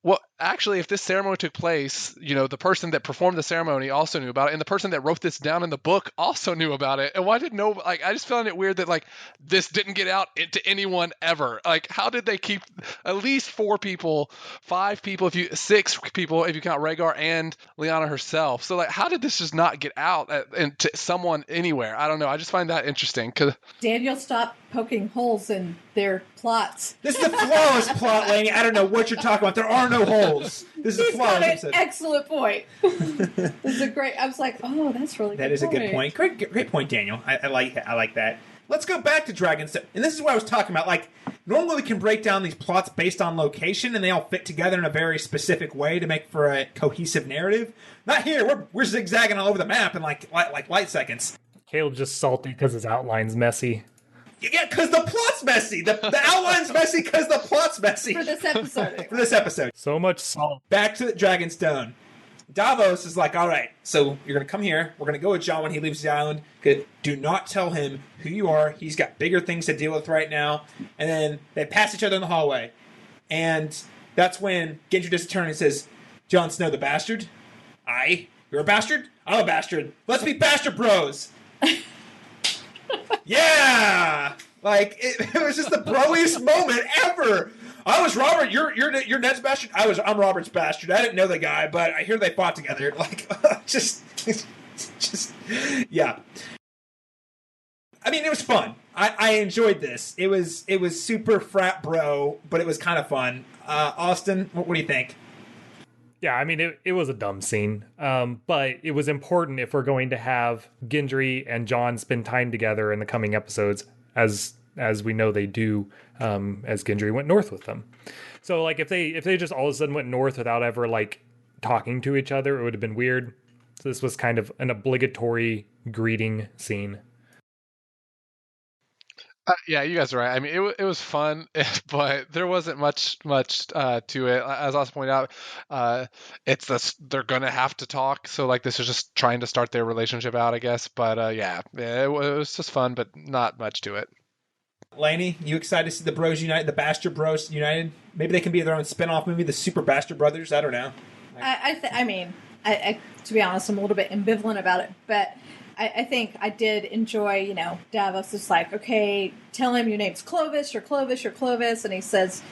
Well, actually, if this ceremony took place, the person that performed the ceremony also knew about it, and the person that wrote this down in the book also knew about it. And why did I just found it weird that, this didn't get out to anyone ever. How did they keep at least 4 people, 5 people, 6 people, if you count Rhaegar and Lyanna herself? So, how did this just not get out to someone anywhere? I don't know. I just find that interesting. Daniel, stop poking holes in their plots. This is a flawless plot, Lainey. I don't know what you're talking about. There are no holes. This is a flawless episode. Excellent point. This is a great. I was like, oh, that's really. That is a good point. Great point, Daniel. I like that. I like that. Let's go back to Dragonstone, and this is what I was talking about. Normally we can break down these plots based on location, and they all fit together in a very specific way to make for a cohesive narrative. Not here. We're zigzagging all over the map in like light seconds. Caleb's just salty because his outline's messy. Yeah, because the plot's messy. The outline's messy because the plot's messy. For this episode. For this episode. So much salt. Back to Dragonstone. Davos is like, all right, so you're going to come here. We're going to go with John when he leaves the island. Do not tell him who you are. He's got bigger things to deal with right now. And then they pass each other in the hallway. And that's when Gendry does a turn and says, Jon Snow the bastard? Aye. You're a bastard? I'm a bastard. Let's be bastard bros. Yeah! It was just the broiest moment ever. I was Robert. You're Ned's bastard. I'm Robert's bastard. I didn't know the guy, but I hear they fought together. Just yeah. I mean, it was fun. I enjoyed this. It was super frat bro, but it was kind of fun. Austin, what do you think? Yeah, I mean, it was a dumb scene, but it was important if we're going to have Gendry and Jon spend time together in the coming episodes, as we know they do, as Gendry went north with them. So, if they just all of a sudden went north without ever, talking to each other, it would have been weird. So this was kind of an obligatory greeting scene. Yeah, you guys are right. I mean, it was fun, but there wasn't much to it. As Austin pointed out, they're gonna have to talk. So this is just trying to start their relationship out, I guess. But it was just fun, but not much to it. Lainey, you excited to see the Bros United, the Bastard Bros United? Maybe they can be their own spin-off movie, the Super Bastard Brothers. I don't know. I mean, to be honest, I'm a little bit ambivalent about it, but I think I did enjoy, Davos is like, okay, tell him your name's Clovis, you're Clovis, you're Clovis, and he says,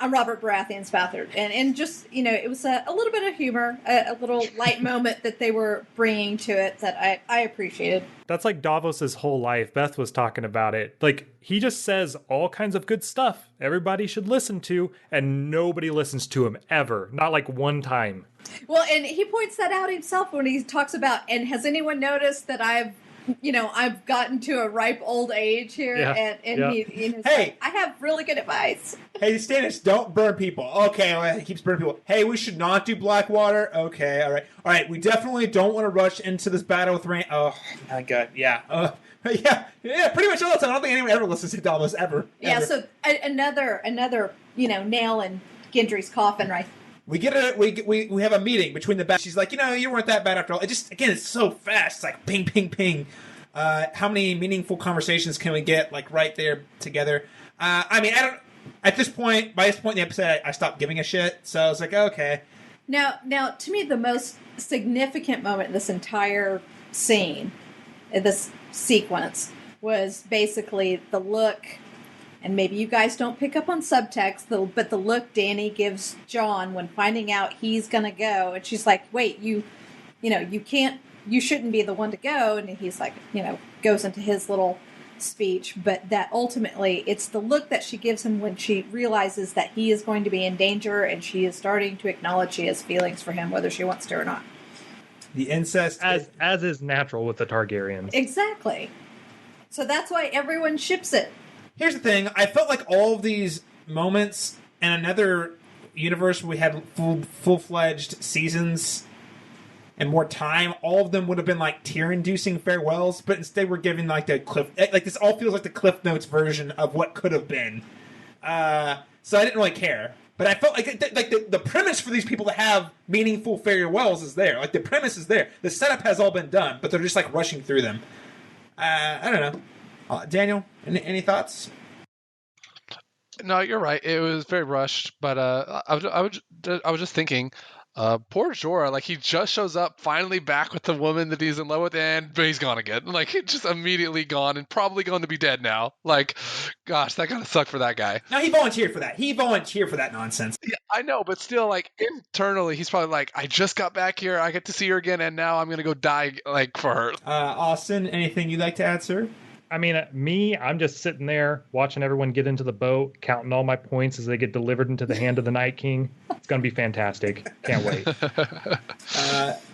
I'm Robert Baratheon's bastard. And just, it was a little bit of humor, a little light moment that they were bringing to it that I appreciated. That's like Davos's whole life. Beth was talking about it. He just says all kinds of good stuff everybody should listen to, and nobody listens to him ever. Not one time. Well, and he points that out himself when he talks about, and has anyone noticed that I've I've gotten to a ripe old age here, and he's like, I have really good advice. Hey, Stannis, don't burn people. Okay, well, he keeps burning people. Hey, we should not do Blackwater. Okay, all right. We definitely don't want to rush into this battle with Rain. Oh my God, yeah. Yeah, pretty much all the time. I don't think anyone ever listens to Davos ever. Yeah, ever. so another nail in Gendry's coffin, right? We have a meeting between the bad. She's like, you weren't that bad after all. It just, again, it's so fast. It's like ping, ping, ping. How many meaningful conversations can we get like right there together? I don't. At this point, by this point in the episode, I stopped giving a shit. So I was like, okay. Now, to me, the most significant moment in this entire scene, in this sequence, was basically the look. And maybe you guys don't pick up on subtext, but the look Dany gives Jon when finding out he's going to go. And she's like, wait, you shouldn't be the one to go. And he's like, goes into his little speech. But that ultimately, it's the look that she gives him when she realizes that he is going to be in danger. And she is starting to acknowledge she has feelings for him, whether she wants to or not. The incest. As is natural with the Targaryens. Exactly. So that's why everyone ships it. Here's the thing. I felt like all of these moments in another universe where we had full-fledged seasons and more time, all of them would have been like tear-inducing farewells, but instead we're giving like the this all feels like the Cliff Notes version of what could have been. So I didn't really care. But I felt like the premise for these people to have meaningful farewells is there. Like the premise is there. The setup has all been done, but they're just like rushing through them. I don't know. Daniel, any thoughts? No, you're right. It was very rushed, but I was just thinking, poor Jorah, like he just shows up finally back with the woman that he's in love with, but he's gone again. Like he's just immediately gone and probably going to be dead now. Like, gosh, that kind of sucked for that guy. No, he volunteered for that. He volunteered for that nonsense. Yeah, I know, but still, like internally, he's probably like, I just got back here, I get to see her again, and now I'm gonna go die like for her. Austin, anything you'd like to add, sir? I mean, I'm just sitting there watching everyone get into the boat, counting all my points as they get delivered into the hand of the Night King. It's going to be fantastic. Can't wait.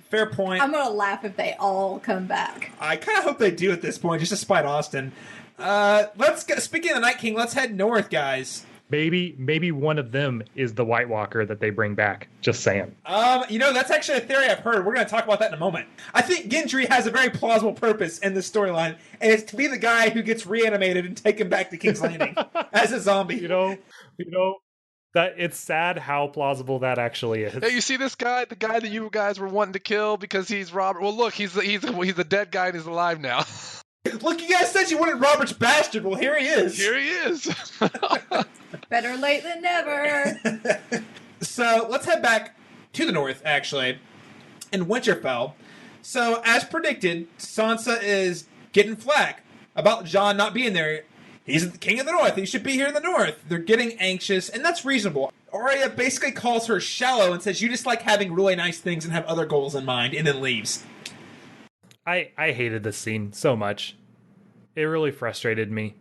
Fair point. I'm going to laugh if they all come back. I kind of hope they do at this point, just to spite Austin. Speaking of the Night King, let's head north, guys. Maybe one of them is the White Walker that they bring back. Just saying. That's actually a theory I've heard. We're going to talk about that in a moment. I think Gendry has a very plausible purpose in this storyline, and it's to be the guy who gets reanimated and taken back to King's Landing as a zombie. You know that it's sad how plausible that actually is. Hey, you see this guy, the guy that you guys were wanting to kill because he's Robert? Well, look, he's a dead guy and he's alive now. Look, you guys said you wanted Robert's bastard. Well, here he is. Here he is. Better late than never. So let's head back to the north, actually, in Winterfell. So, as predicted, Sansa is getting flack about Jon not being there. He's the king of the north. He should be here in the north. They're getting anxious, and that's reasonable. Arya basically calls her shallow and says, you just like having really nice things and have other goals in mind, and then leaves. I hated this scene so much. It really frustrated me.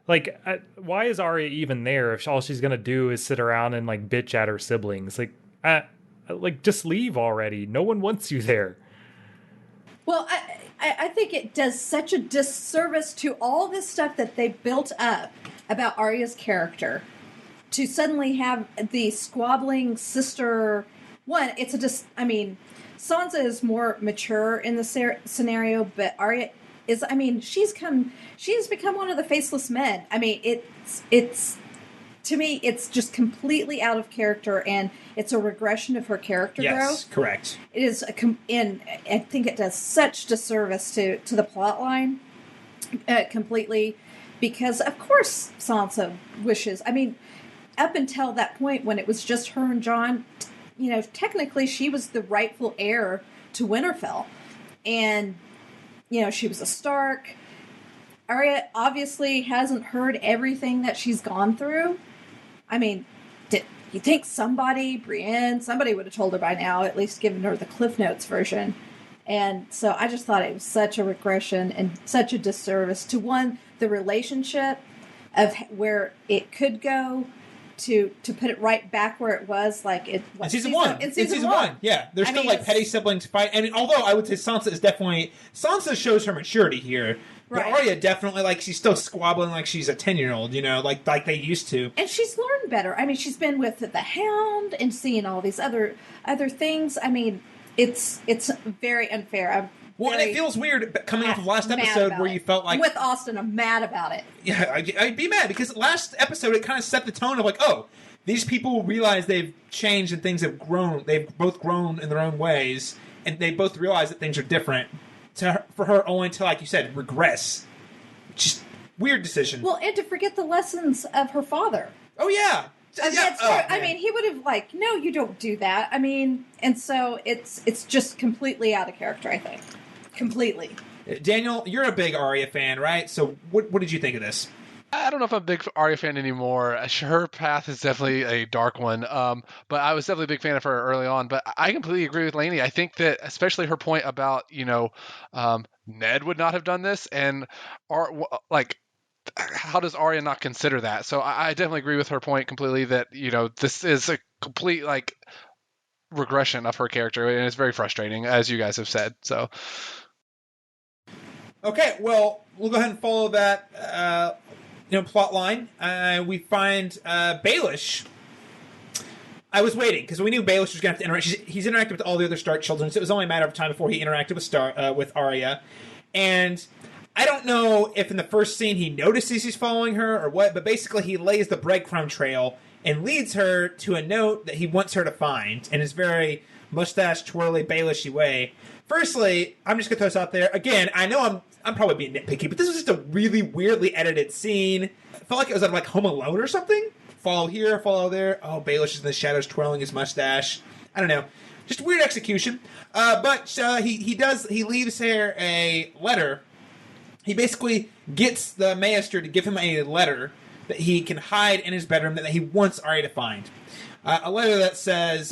Like, why is Arya even there if all she's gonna do is sit around and like bitch at her siblings? Like, just leave already. No one wants you there. Well, I think it does such a disservice to all this stuff that they built up about Arya's character to suddenly have the squabbling sister. One, Sansa is more mature in the scenario, but Arya is, she's become one of the faceless men. It's to me, it's just completely out of character, and it's a regression of her character growth. Yes, correct. It is, and I think it does such disservice to the plot line completely, because of course Sansa wishes. Up until that point when it was just her and Jon, technically she was the rightful heir to Winterfell, and she was a Stark. Arya obviously hasn't heard everything that she's gone through. Did you think Brienne, somebody would have told her by now, at least given her the Cliff Notes version? And so I just thought it was such a regression and such a disservice to, one, the relationship of where it could go, to put it right back where it was, like it in season one. In season one, yeah, they're still like petty siblings fight. And although I would say Sansa shows her maturity here. Right. But Arya definitely, like, she's still squabbling like she's a 10-year-old, you know, like they used to. And she's learned better. I mean, she's been with the Hound and seeing all these other things. I mean, it's very unfair. And it feels weird coming off of last episode where you felt like... With Austin, I'm mad about it. Yeah, I'd be mad because last episode it kind of set the tone of like, oh, these people realize they've changed and things have grown. They've both grown in their own ways, and they both realize that things are different. For her only to, like you said, regress. Just weird decision. Well, and to forget the lessons of her father. Oh, yeah. I mean, he would have like, no, you don't do that. I mean, and so it's just completely out of character, I think. Completely. Daniel, you're a big Arya fan, right? So what did you think of this? I don't know if I'm a big Arya fan anymore. Her path is definitely a dark one, but I was definitely a big fan of her early on. But I completely agree with Lainey. I think that especially her point about, Ned would not have done this, and how does Arya not consider that? So I definitely agree with her point completely that, this is a complete, regression of her character, and it's very frustrating, as you guys have said. So, okay, well, we'll go ahead and follow that plot line. We find Baelish. I was waiting because we knew Baelish was going to have to interact. He's interacted with all the other Stark children, so it was only a matter of time before he interacted with Arya. And I don't know if in the first scene he notices he's following her or what, but basically he lays the breadcrumb trail and leads her to a note that he wants her to find in his very mustache twirly Baelishy way. Firstly, I'm just going to throw this out there. Again, I know I'm probably being nitpicky, but this was just a really weirdly edited scene. It felt like it was out of Home Alone or something. Follow here, follow there. Oh, Baelish is in the shadows twirling his mustache. I don't know. Just weird execution. But he leaves her a letter. He basically gets the Maester to give him a letter that he can hide in his bedroom that he wants Arya to find. A letter that says,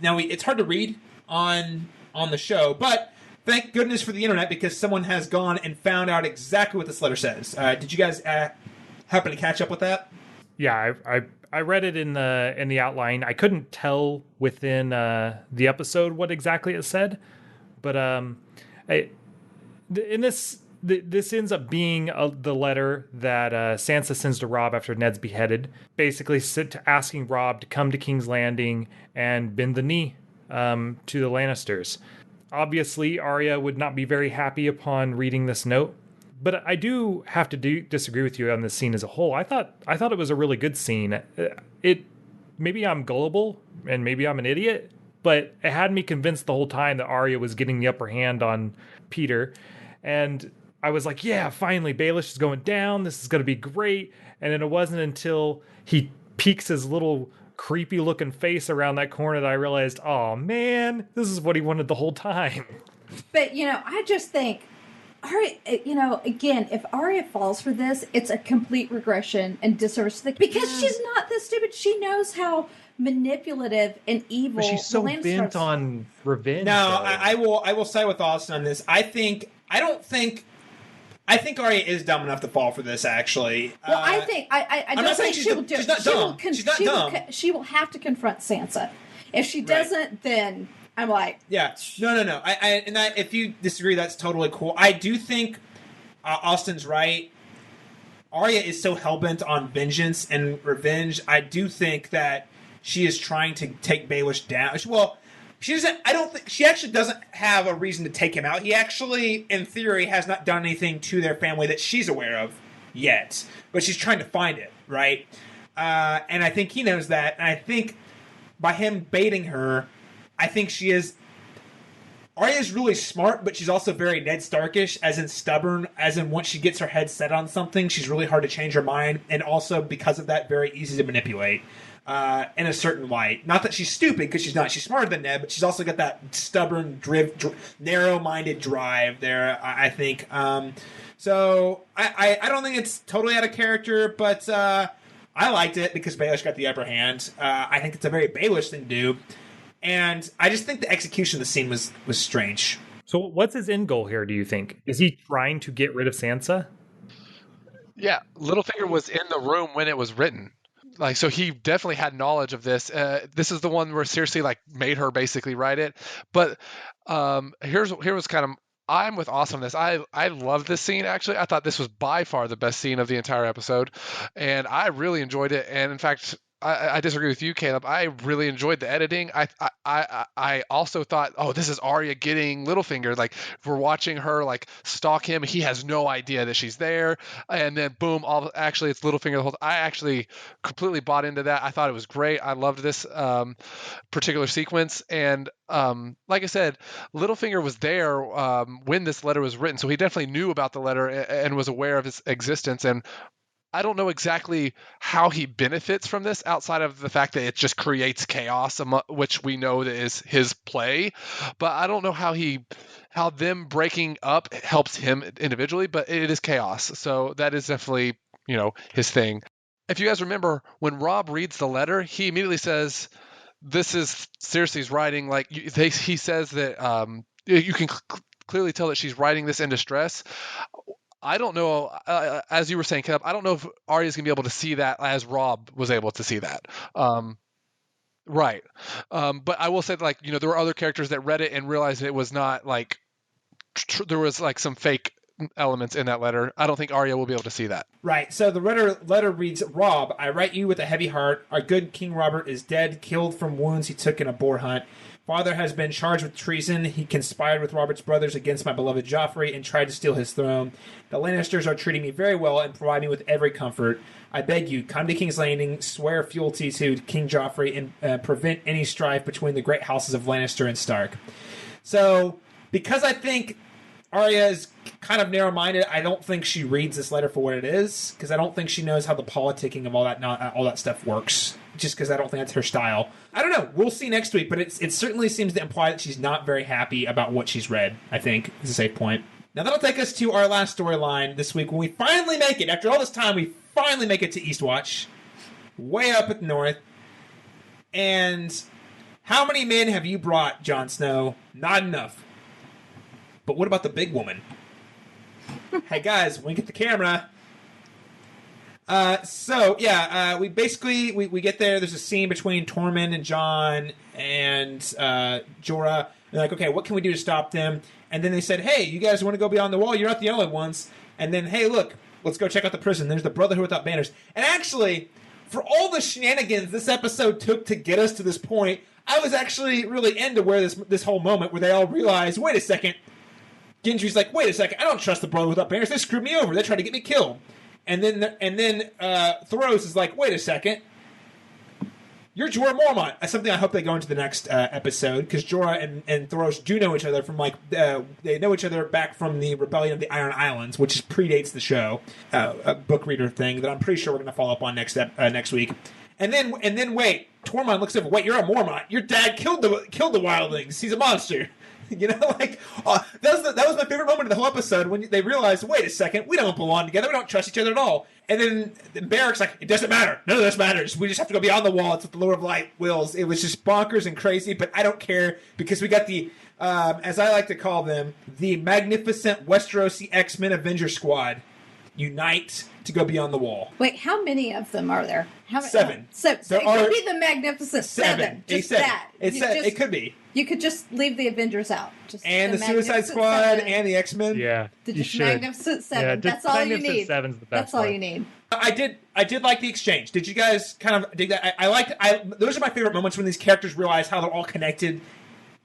now it's hard to read on the show, but thank goodness for the internet because someone has gone and found out exactly what this letter says. Did you guys happen to catch up with that? Yeah, I read it in the outline. I couldn't tell within the episode what exactly it said, but this ends up being the letter that Sansa sends to Robb after Ned's beheaded, basically asking Robb to come to King's Landing and bend the knee to the Lannisters. Obviously, Arya would not be very happy upon reading this note, but I do have to disagree with you on this scene as a whole. I thought it was a really good scene. Maybe I'm gullible and maybe I'm an idiot, but it had me convinced the whole time that Arya was getting the upper hand on Peter, and I was like, yeah, finally, Baelish is going down. This is going to be great. And then it wasn't until he peeks his little creepy-looking face around that corner that I realized, oh, man, this is what he wanted the whole time. But, I just think, Arya, again, if Arya falls for this, it's a complete regression and disservice. Because she's not this stupid. She knows how manipulative and evil. But she's so bent on revenge. No, I will side with Austin on this. I think Arya is dumb enough to fall for this, actually. Well, I don't think she will do it. She's not dumb. She's not dumb. She will have to confront Sansa. If she doesn't, then I'm like... Yeah. No. If you disagree, that's totally cool. I do think Austin's right. Arya is so hell-bent on vengeance and revenge. I do think that she is trying to take Baelish down. Well... she actually doesn't have a reason to take him out. He actually, in theory, has not done anything to their family that she's aware of yet. But she's trying to find it, right? And I think he knows that. And I think by him baiting her, I think she is... Arya's really smart, but she's also very Ned Starkish, as in stubborn, as in once she gets her head set on something, she's really hard to change her mind. And also, because of that, very easy to manipulate. In a certain light. Not that she's stupid, because she's not. She's smarter than Ned, but she's also got that stubborn, narrow-minded drive there, I think. So, I don't think it's totally out of character, but I liked it because Baelish got the upper hand. I think it's a very Baelish thing to do. And I just think the execution of the scene was strange. So what's his end goal here, do you think? Is he trying to get rid of Sansa? Yeah, Littlefinger was in the room when it was written. like, so he definitely had knowledge of this. This is the one where Cersei like made her basically write it. But here was kind of, I'm with awesomeness. I love this scene, actually. I thought this was by far the best scene of the entire episode, and I really enjoyed it. And in fact, I disagree with you, Caleb. I really enjoyed the editing. I also thought, oh, this is Arya getting Littlefinger. Like, we're watching her like stalk him. He has no idea that she's there, and then boom, actually it's Littlefinger the whole. I actually completely bought into that. I thought it was great. I loved this particular sequence, and like I said, Littlefinger was there when this letter was written, so he definitely knew about the letter and was aware of its existence. And I don't know exactly how he benefits from this outside of the fact that it just creates chaos, which we know that is his play. But I don't know how them breaking up helps him individually, but it is chaos. So that is definitely, his thing. If you guys remember, when Robb reads the letter, he immediately says, this is Cersei's writing. Like, he says that you can clearly tell that she's writing this in distress. I don't know, as you were saying, Caleb, I don't know if Arya's going to be able to see that as Robb was able to see that. Right. But I will say, like, there were other characters that read it and realized it was not, like, there was, like, some fake elements in that letter. I don't think Arya will be able to see that. Right. So the letter reads, Robb, I write you with a heavy heart. Our good King Robert is dead, killed from wounds he took in a boar hunt. Father has been charged with treason. He conspired with Robert's brothers against my beloved Joffrey and tried to steal his throne. The Lannisters are treating me very well and provide me with every comfort. I beg you, come to King's Landing, swear fealty to King Joffrey, and prevent any strife between the great houses of Lannister and Stark. So, because I think Arya is kind of narrow-minded, I don't think she reads this letter for what it is, because I don't think she knows how the politicking of all that stuff works, just because I don't think that's her style. I don't know. We'll see next week, but it certainly seems to imply that she's not very happy about what she's read, I think, is a safe point. Now, that'll take us to our last storyline this week, when we finally make it. After all this time, we finally make it to Eastwatch, way up at the north. And how many men have you brought, Jon Snow? Not enough. But what about the big woman? Hey, guys, wink at the camera. We basically get there. There's a scene between Tormund and Jon and Jorah. They're like, okay, what can we do to stop them? And then they said, hey, you guys want to go beyond the wall? You're not the only ones. And then, hey, look, let's go check out the prison. There's the Brotherhood Without Banners. And actually, for all the shenanigans this episode took to get us to this point, I was actually really into where this whole moment where they all realized, wait a second. Gendry's like, wait a second, I don't trust the Brotherhood Without Banners. They screwed me over. They tried to get me killed. And then Thoros is like, wait a second. You're Jorah Mormont. That's something I hope they go into the next episode, because Jorah and Thoros do know each other from, they know each other back from the Rebellion of the Iron Islands, which predates the show, a book reader thing that I'm pretty sure we're going to follow up on next week. And then wait, Tormund looks over, wait, you're a Mormont. Your dad killed the wildlings. He's a monster. That was my favorite moment of the whole episode, when they realized, wait a second, we don't belong together, we don't trust each other at all. And then Barrack's like, it doesn't matter, none of this matters, we just have to go beyond the wall, it's what the Lord of Light wills. It was just bonkers and crazy, but I don't care, because we got the, as I like to call them, the magnificent Westerosi X-Men Avenger Squad unite to go beyond the wall. Wait, how many of them are there? Seven. So it could be the Magnificent Seven. Just that. It could be. You could just leave the Avengers out. And the Suicide Squad and the X-Men. Yeah, you should. Magnificent Seven. Yeah, that's all you need. Seven's the best. That's all you need. I did like the exchange. Did you guys kind of dig that? Those are my favorite moments, when these characters realize how they're all connected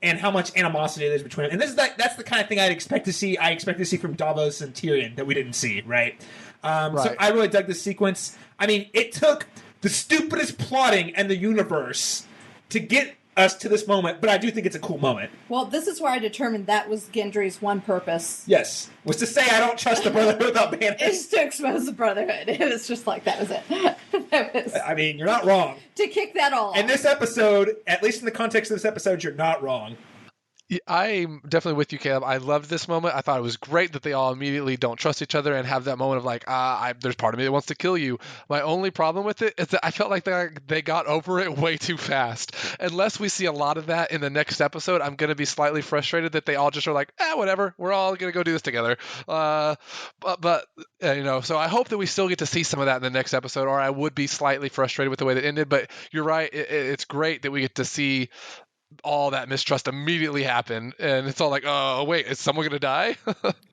and how much animosity there is between them. And that's the kind of thing I'd expect to see. I expect to see from Davos and Tyrion that we didn't see, right? So I really dug this sequence. I mean, it took the stupidest plotting in the universe to get us to this moment, but I do think it's a cool moment. Well, this is where I determined that was Gendry's one purpose. Yes, was to say I don't trust the Brotherhood Without Banners. It's to expose the Brotherhood. It was just like, that was it. I mean, you're not wrong. To kick that all off. In this episode, at least in the context of this episode, you're not wrong. I'm definitely with you, Caleb. I loved this moment. I thought it was great that they all immediately don't trust each other and have that moment of like, there's part of me that wants to kill you. My only problem with it is that I felt like they got over it way too fast. Unless we see a lot of that in the next episode, I'm going to be slightly frustrated that they all just are like, whatever, we're all going to go do this together. But so I hope that we still get to see some of that in the next episode, or I would be slightly frustrated with the way that ended. But you're right. It's great that we get to see all that mistrust immediately happen, and it's all like, oh wait, is someone gonna die?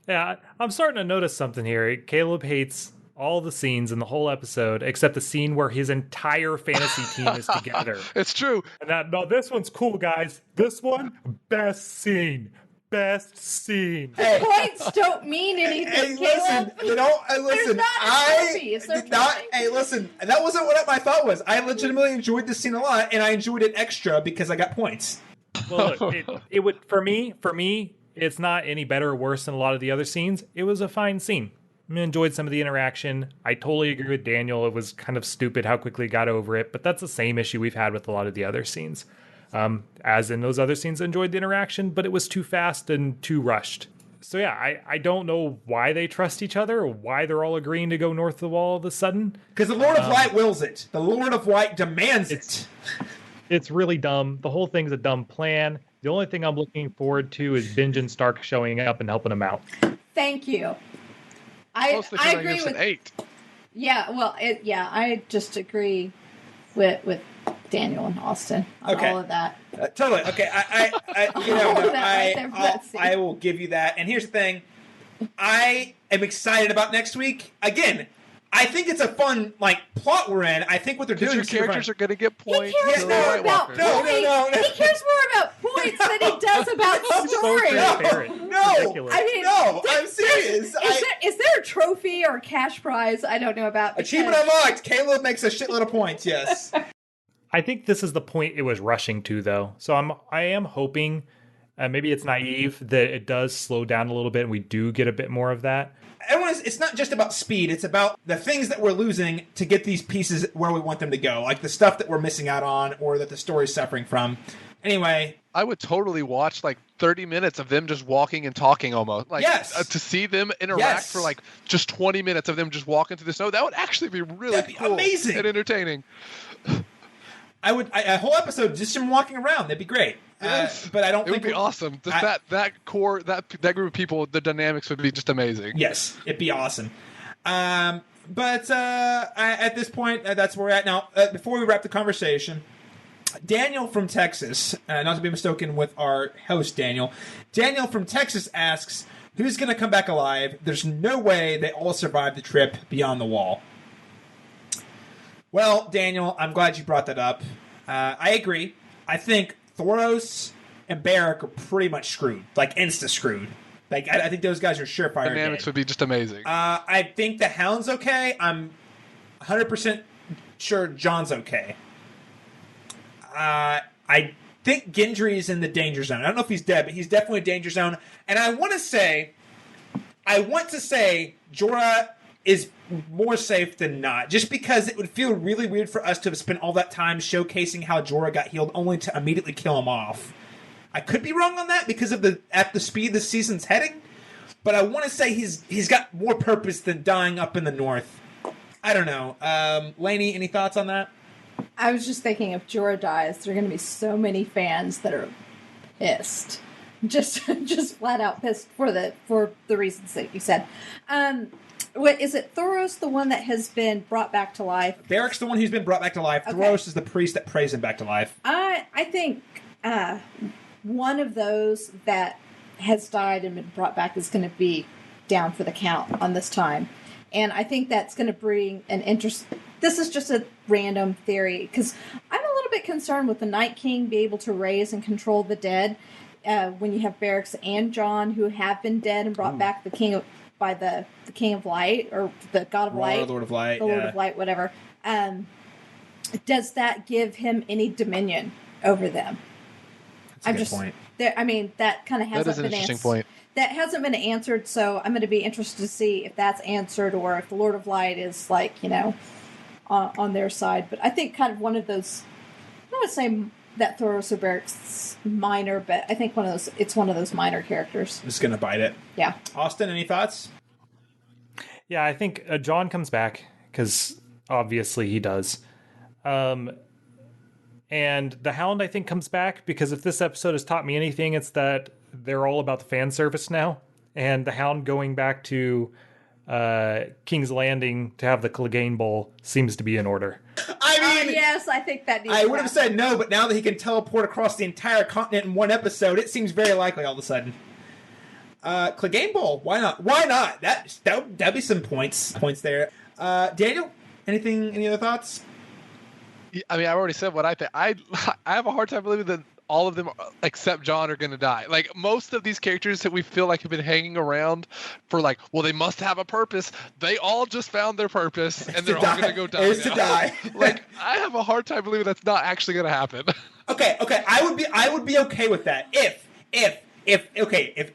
Yeah, I'm starting to notice something here. Caleb hates all the scenes in the whole episode except the scene where his entire fantasy team is together. It's true. And no, this one's cool, guys. This one, best scene. Best scene. The points don't mean anything. Listen, There's not a trophy. Is there a trophy? Hey, listen, that wasn't what my thought was. I legitimately enjoyed this scene a lot, and I enjoyed it extra because I got points. Well, look, it would for me, it's not any better or worse than a lot of the other scenes. It was a fine scene. I enjoyed some of the interaction. I totally agree with Daniel. It was kind of stupid how quickly he got over it, but that's the same issue we've had with a lot of the other scenes. As in those other scenes, I enjoyed the interaction, but it was too fast and too rushed. So yeah, I don't know why they trust each other or why they're all agreeing to go north of the wall all of a sudden. Because the Lord of Light wills it. The Lord of Light demands it. It's really dumb. The whole thing's a dumb plan. The only thing I'm looking forward to is Benjen Stark showing up and helping him out. Thank you. I agree with 8. Yeah, well, I just agree with Daniel and Austin on all of that. Totally. Okay, I will give you that. And here's the thing. I am excited about next week. Again, I think it's a fun plot we're in. I think what they're doing is your characters are going to get points. He cares more about points. He cares more about points than he does about story. I'm serious. Is there a trophy or a cash prize I don't know about? Achievement unlocked. Caleb makes a shitload of points. Yes. I think this is the point it was rushing to, though. So I am hoping, maybe it's naive, that it does slow down a little bit and we do get a bit more of that. It's not just about speed. It's about the things that we're losing to get these pieces where we want them to go. Like the stuff that we're missing out on or that the story's suffering from. Anyway. I would totally watch 30 minutes of them just walking and talking almost. Yes. To see them interact for just 20 minutes of them just walking through the snow. That would actually be really cool. Amazing. And entertaining. A whole episode just him walking around. That'd be great. Yes. But I don't think it would be awesome. Just that core, that group of people, the dynamics would be just amazing. Yes, it'd be awesome. But at this point, that's where we're at now. Before we wrap the conversation, Daniel from Texas, not to be mistaken with our host Daniel from Texas asks, "Who's going to come back alive? There's no way they all survived the trip beyond the wall." Well, Daniel, I'm glad you brought that up. I agree. I think Thoros and Beric are pretty much screwed. Insta-screwed. I think those guys are surefire dynamics dead. Would be just amazing. I think the Hound's okay. I'm 100% sure John's okay. I think Gendry's in the danger zone. I don't know if he's dead, but he's definitely danger zone. And I want to say Jorah is more safe than not, just because it would feel really weird for us to have spent all that time showcasing how Jorah got healed only to immediately kill him off. I could be wrong on that because of at the speed this season's heading, but I want to say he's got more purpose than dying up in the north. I don't know. Lainey, any thoughts on that? I was just thinking if Jorah dies, there are going to be so many fans that are pissed. Just flat out pissed for the reasons that you said. What is it? Thoros, the one that has been brought back to life. Beric's the one who's been brought back to life. Okay. Thoros is the priest that prays him back to life. I think one of those that has died and been brought back is going to be down for the count on this time, and I think that's going to bring an interest. This is just a random theory because I'm a little bit concerned with the Night King be able to raise and control the dead when you have Beric and Jon who have been dead and brought back the King of. By the King of Light or the God of Light, Lord of Light, the Lord of Light, whatever. Does that give him any dominion over them? That's a good point. That kind of hasn't been interesting point. That hasn't been answered, so I'm going to be interested to see if that's answered or if the Lord of Light is on their side. But I think kind of one of those, I don't want to say that Thoros O'Barrick's minor, but I think it's one of those minor characters. I'm just gonna bite it. Yeah. Austin, any thoughts? Yeah, I think John comes back because obviously he does. And the Hound, I think, comes back because if this episode has taught me anything, it's that they're all about the fan service now. And the Hound going back to King's Landing to have the Clegane Bowl seems to be in order. I mean, yes, I think that needs I would have said no, but now that he can teleport across the entire continent in one episode, it seems very likely all of a sudden. Clegane Bowl, why not? Why not? That'd be some points there. Daniel, any other thoughts? I mean, I already said what I think. I have a hard time believing that all of them except John are going to die. Like, most of these characters that we feel like have been hanging around for like, well, they must have a purpose. They all just found their purpose, and they're all going to go die. It's to die. Like, I have a hard time believing that's not actually going to happen. Okay. I would be okay with that if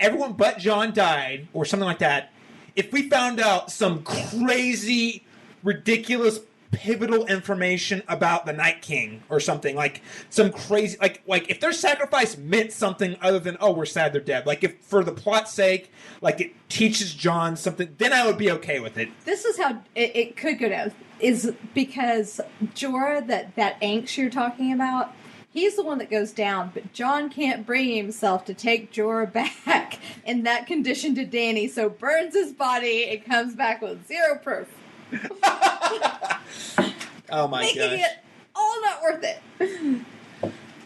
everyone but John died or something like that. If we found out some crazy, ridiculous, pivotal information about the Night King or something, like some crazy, like if their sacrifice meant something other than, oh, we're sad they're dead, like if for the plot's sake, like it teaches John something, then I would be okay with it. This is how it could go down, is because Jorah, that angst you're talking about, he's the one that goes down, but John can't bring himself to take Jorah back in that condition to Dany, so burns his body and comes back with zero proof. Oh my gosh. Making it all not worth it.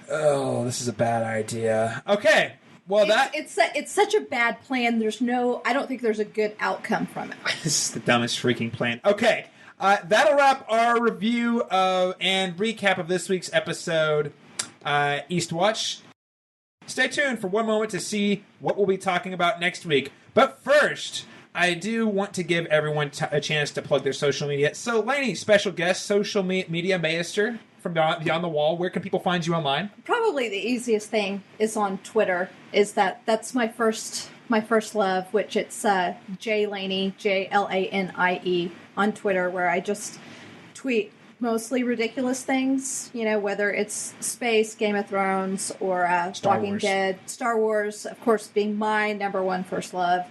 Oh, this is a bad idea. Okay. Well, it's such a bad plan. I don't think there's a good outcome from it. This is the dumbest freaking plan. Okay. That'll wrap our review and recap of this week's episode, Eastwatch. Stay tuned for one moment to see what we'll be talking about next week. But first, I do want to give everyone a chance to plug their social media. So, Lainey, special guest, social media maester from Beyond the Wall. Where can people find you online? Probably the easiest thing is on Twitter. That's my first love, which it's JLaney, JLANIE on Twitter, where I just tweet mostly ridiculous things. You know, whether it's space, Game of Thrones, or Walking Dead, Star Wars. Of course, being my number one first love.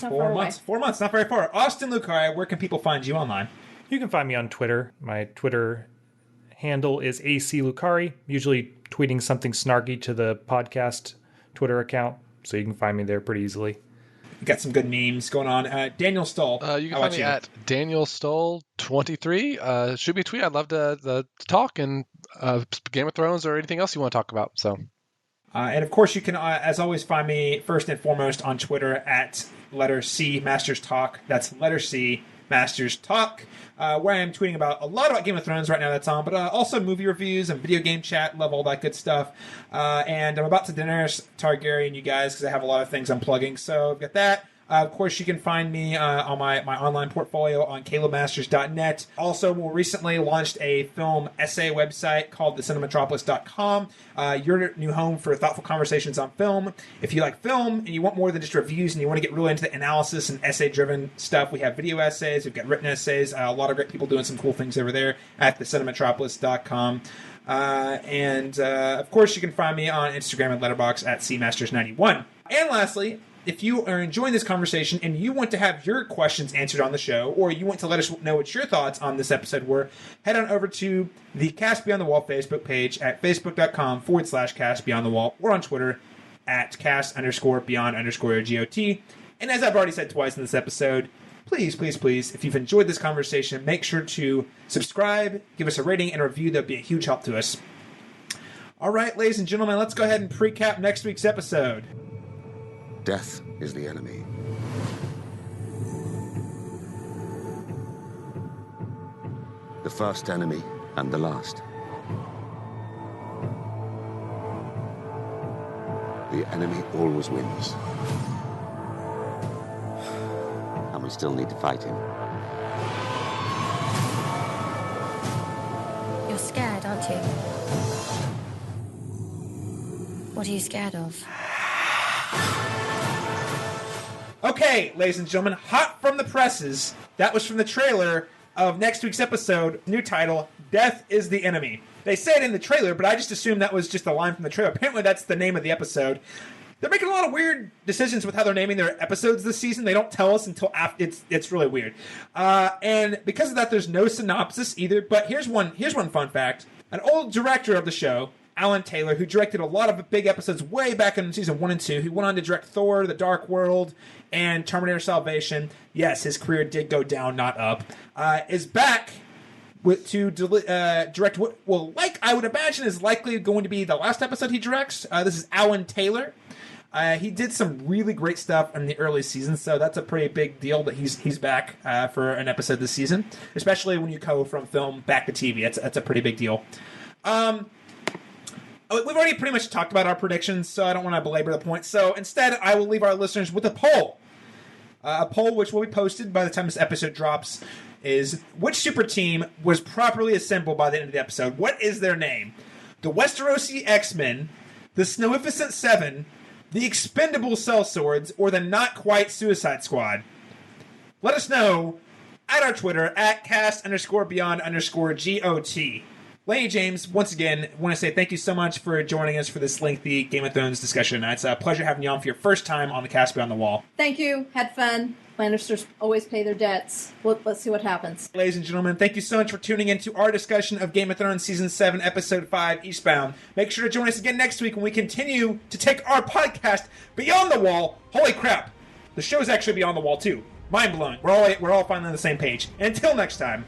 4 months, not very far. Austin Lucari, where can people find you online? You can find me on Twitter. My Twitter handle is AC Lucari, usually tweeting something snarky to the podcast Twitter account, so you can find me there pretty easily. You got some good memes going on. Daniel Stoll. You can find me at Daniel Stoll 23. Shoot me a tweet. I'd love to talk and Game of Thrones or anything else you want to talk about. So. And of course, you can, as always, find me first and foremost on Twitter at letter C Masters Talk. That's letter C Masters Talk, where I am tweeting a lot about Game of Thrones right now that's on, but also movie reviews and video game chat, love all that good stuff. And I'm about to Daenerys Targaryen, you guys, because I have a lot of things I'm plugging. So I've got that. Of course, you can find me on my online portfolio on calebmasters.net. Also, more recently launched a film essay website called thecinematropolis.com, your new home for thoughtful conversations on film. If you like film and you want more than just reviews and you want to get really into the analysis and essay-driven stuff, we have video essays, we've got written essays, a lot of great people doing some cool things over there at thecinematropolis.com. And of course, you can find me on Instagram and Letterboxd at cmasters91. And lastly, if you are enjoying this conversation and you want to have your questions answered on the show, or you want to let us know what your thoughts on this episode were, head on over to the Cast Beyond the Wall Facebook page at facebook.com/Cast Beyond the Wall, or on Twitter at Cast_Beyond_GOT. And as I've already said twice in this episode, please, if you've enjoyed this conversation, make sure to subscribe, give us a rating and a review. That would be a huge help to us. All right, ladies and gentlemen, let's go ahead and recap next week's episode. Death is the enemy. The first enemy and the last. The enemy always wins. And we still need to fight him. You're scared, aren't you? What are you scared of? Okay, ladies and gentlemen, hot from the presses. That was from the trailer of next week's episode, new title, Death is the Enemy. They say it in the trailer, but I just assumed that was just a line from the trailer. Apparently, that's the name of the episode. They're making a lot of weird decisions with how they're naming their episodes this season. They don't tell us until after. It's really weird. And because of that, there's no synopsis either. But here's one fun fact. An old director of the show, Alan Taylor, who directed a lot of big episodes way back in season 1 and 2, who went on to direct Thor, The Dark World, and Terminator Salvation. Yes, his career did go down, not up. Is back to direct what, well, like I would imagine is likely going to be the last episode he directs. This is Alan Taylor. He did some really great stuff in the early seasons, so that's a pretty big deal that he's back for an episode this season, especially when you go from film back to TV. That's a pretty big deal. We've already pretty much talked about our predictions, so I don't want to belabor the point. So instead, I will leave our listeners with a poll. A poll which will be posted by the time this episode drops is, which super team was properly assembled by the end of the episode? What is their name? The Westerosi X-Men, the Snowificent Seven, the Expendable Sellswords, or the Not Quite Suicide Squad? Let us know at our Twitter, at cast_beyond_GOT. Laney James, once again, want to say thank you so much for joining us for this lengthy Game of Thrones discussion tonight. It's a pleasure having you on for your first time on the Cast Beyond the Wall. Thank you. Had fun. Lannisters always pay their debts. Let's see what happens. Ladies and gentlemen, thank you so much for tuning in to our discussion of Game of Thrones Season 7, Episode 5, Eastbound. Make sure to join us again next week when we continue to take our podcast beyond the wall. Holy crap. The show is actually beyond the wall, too. Mind blowing. We're all finally on the same page. And until next time.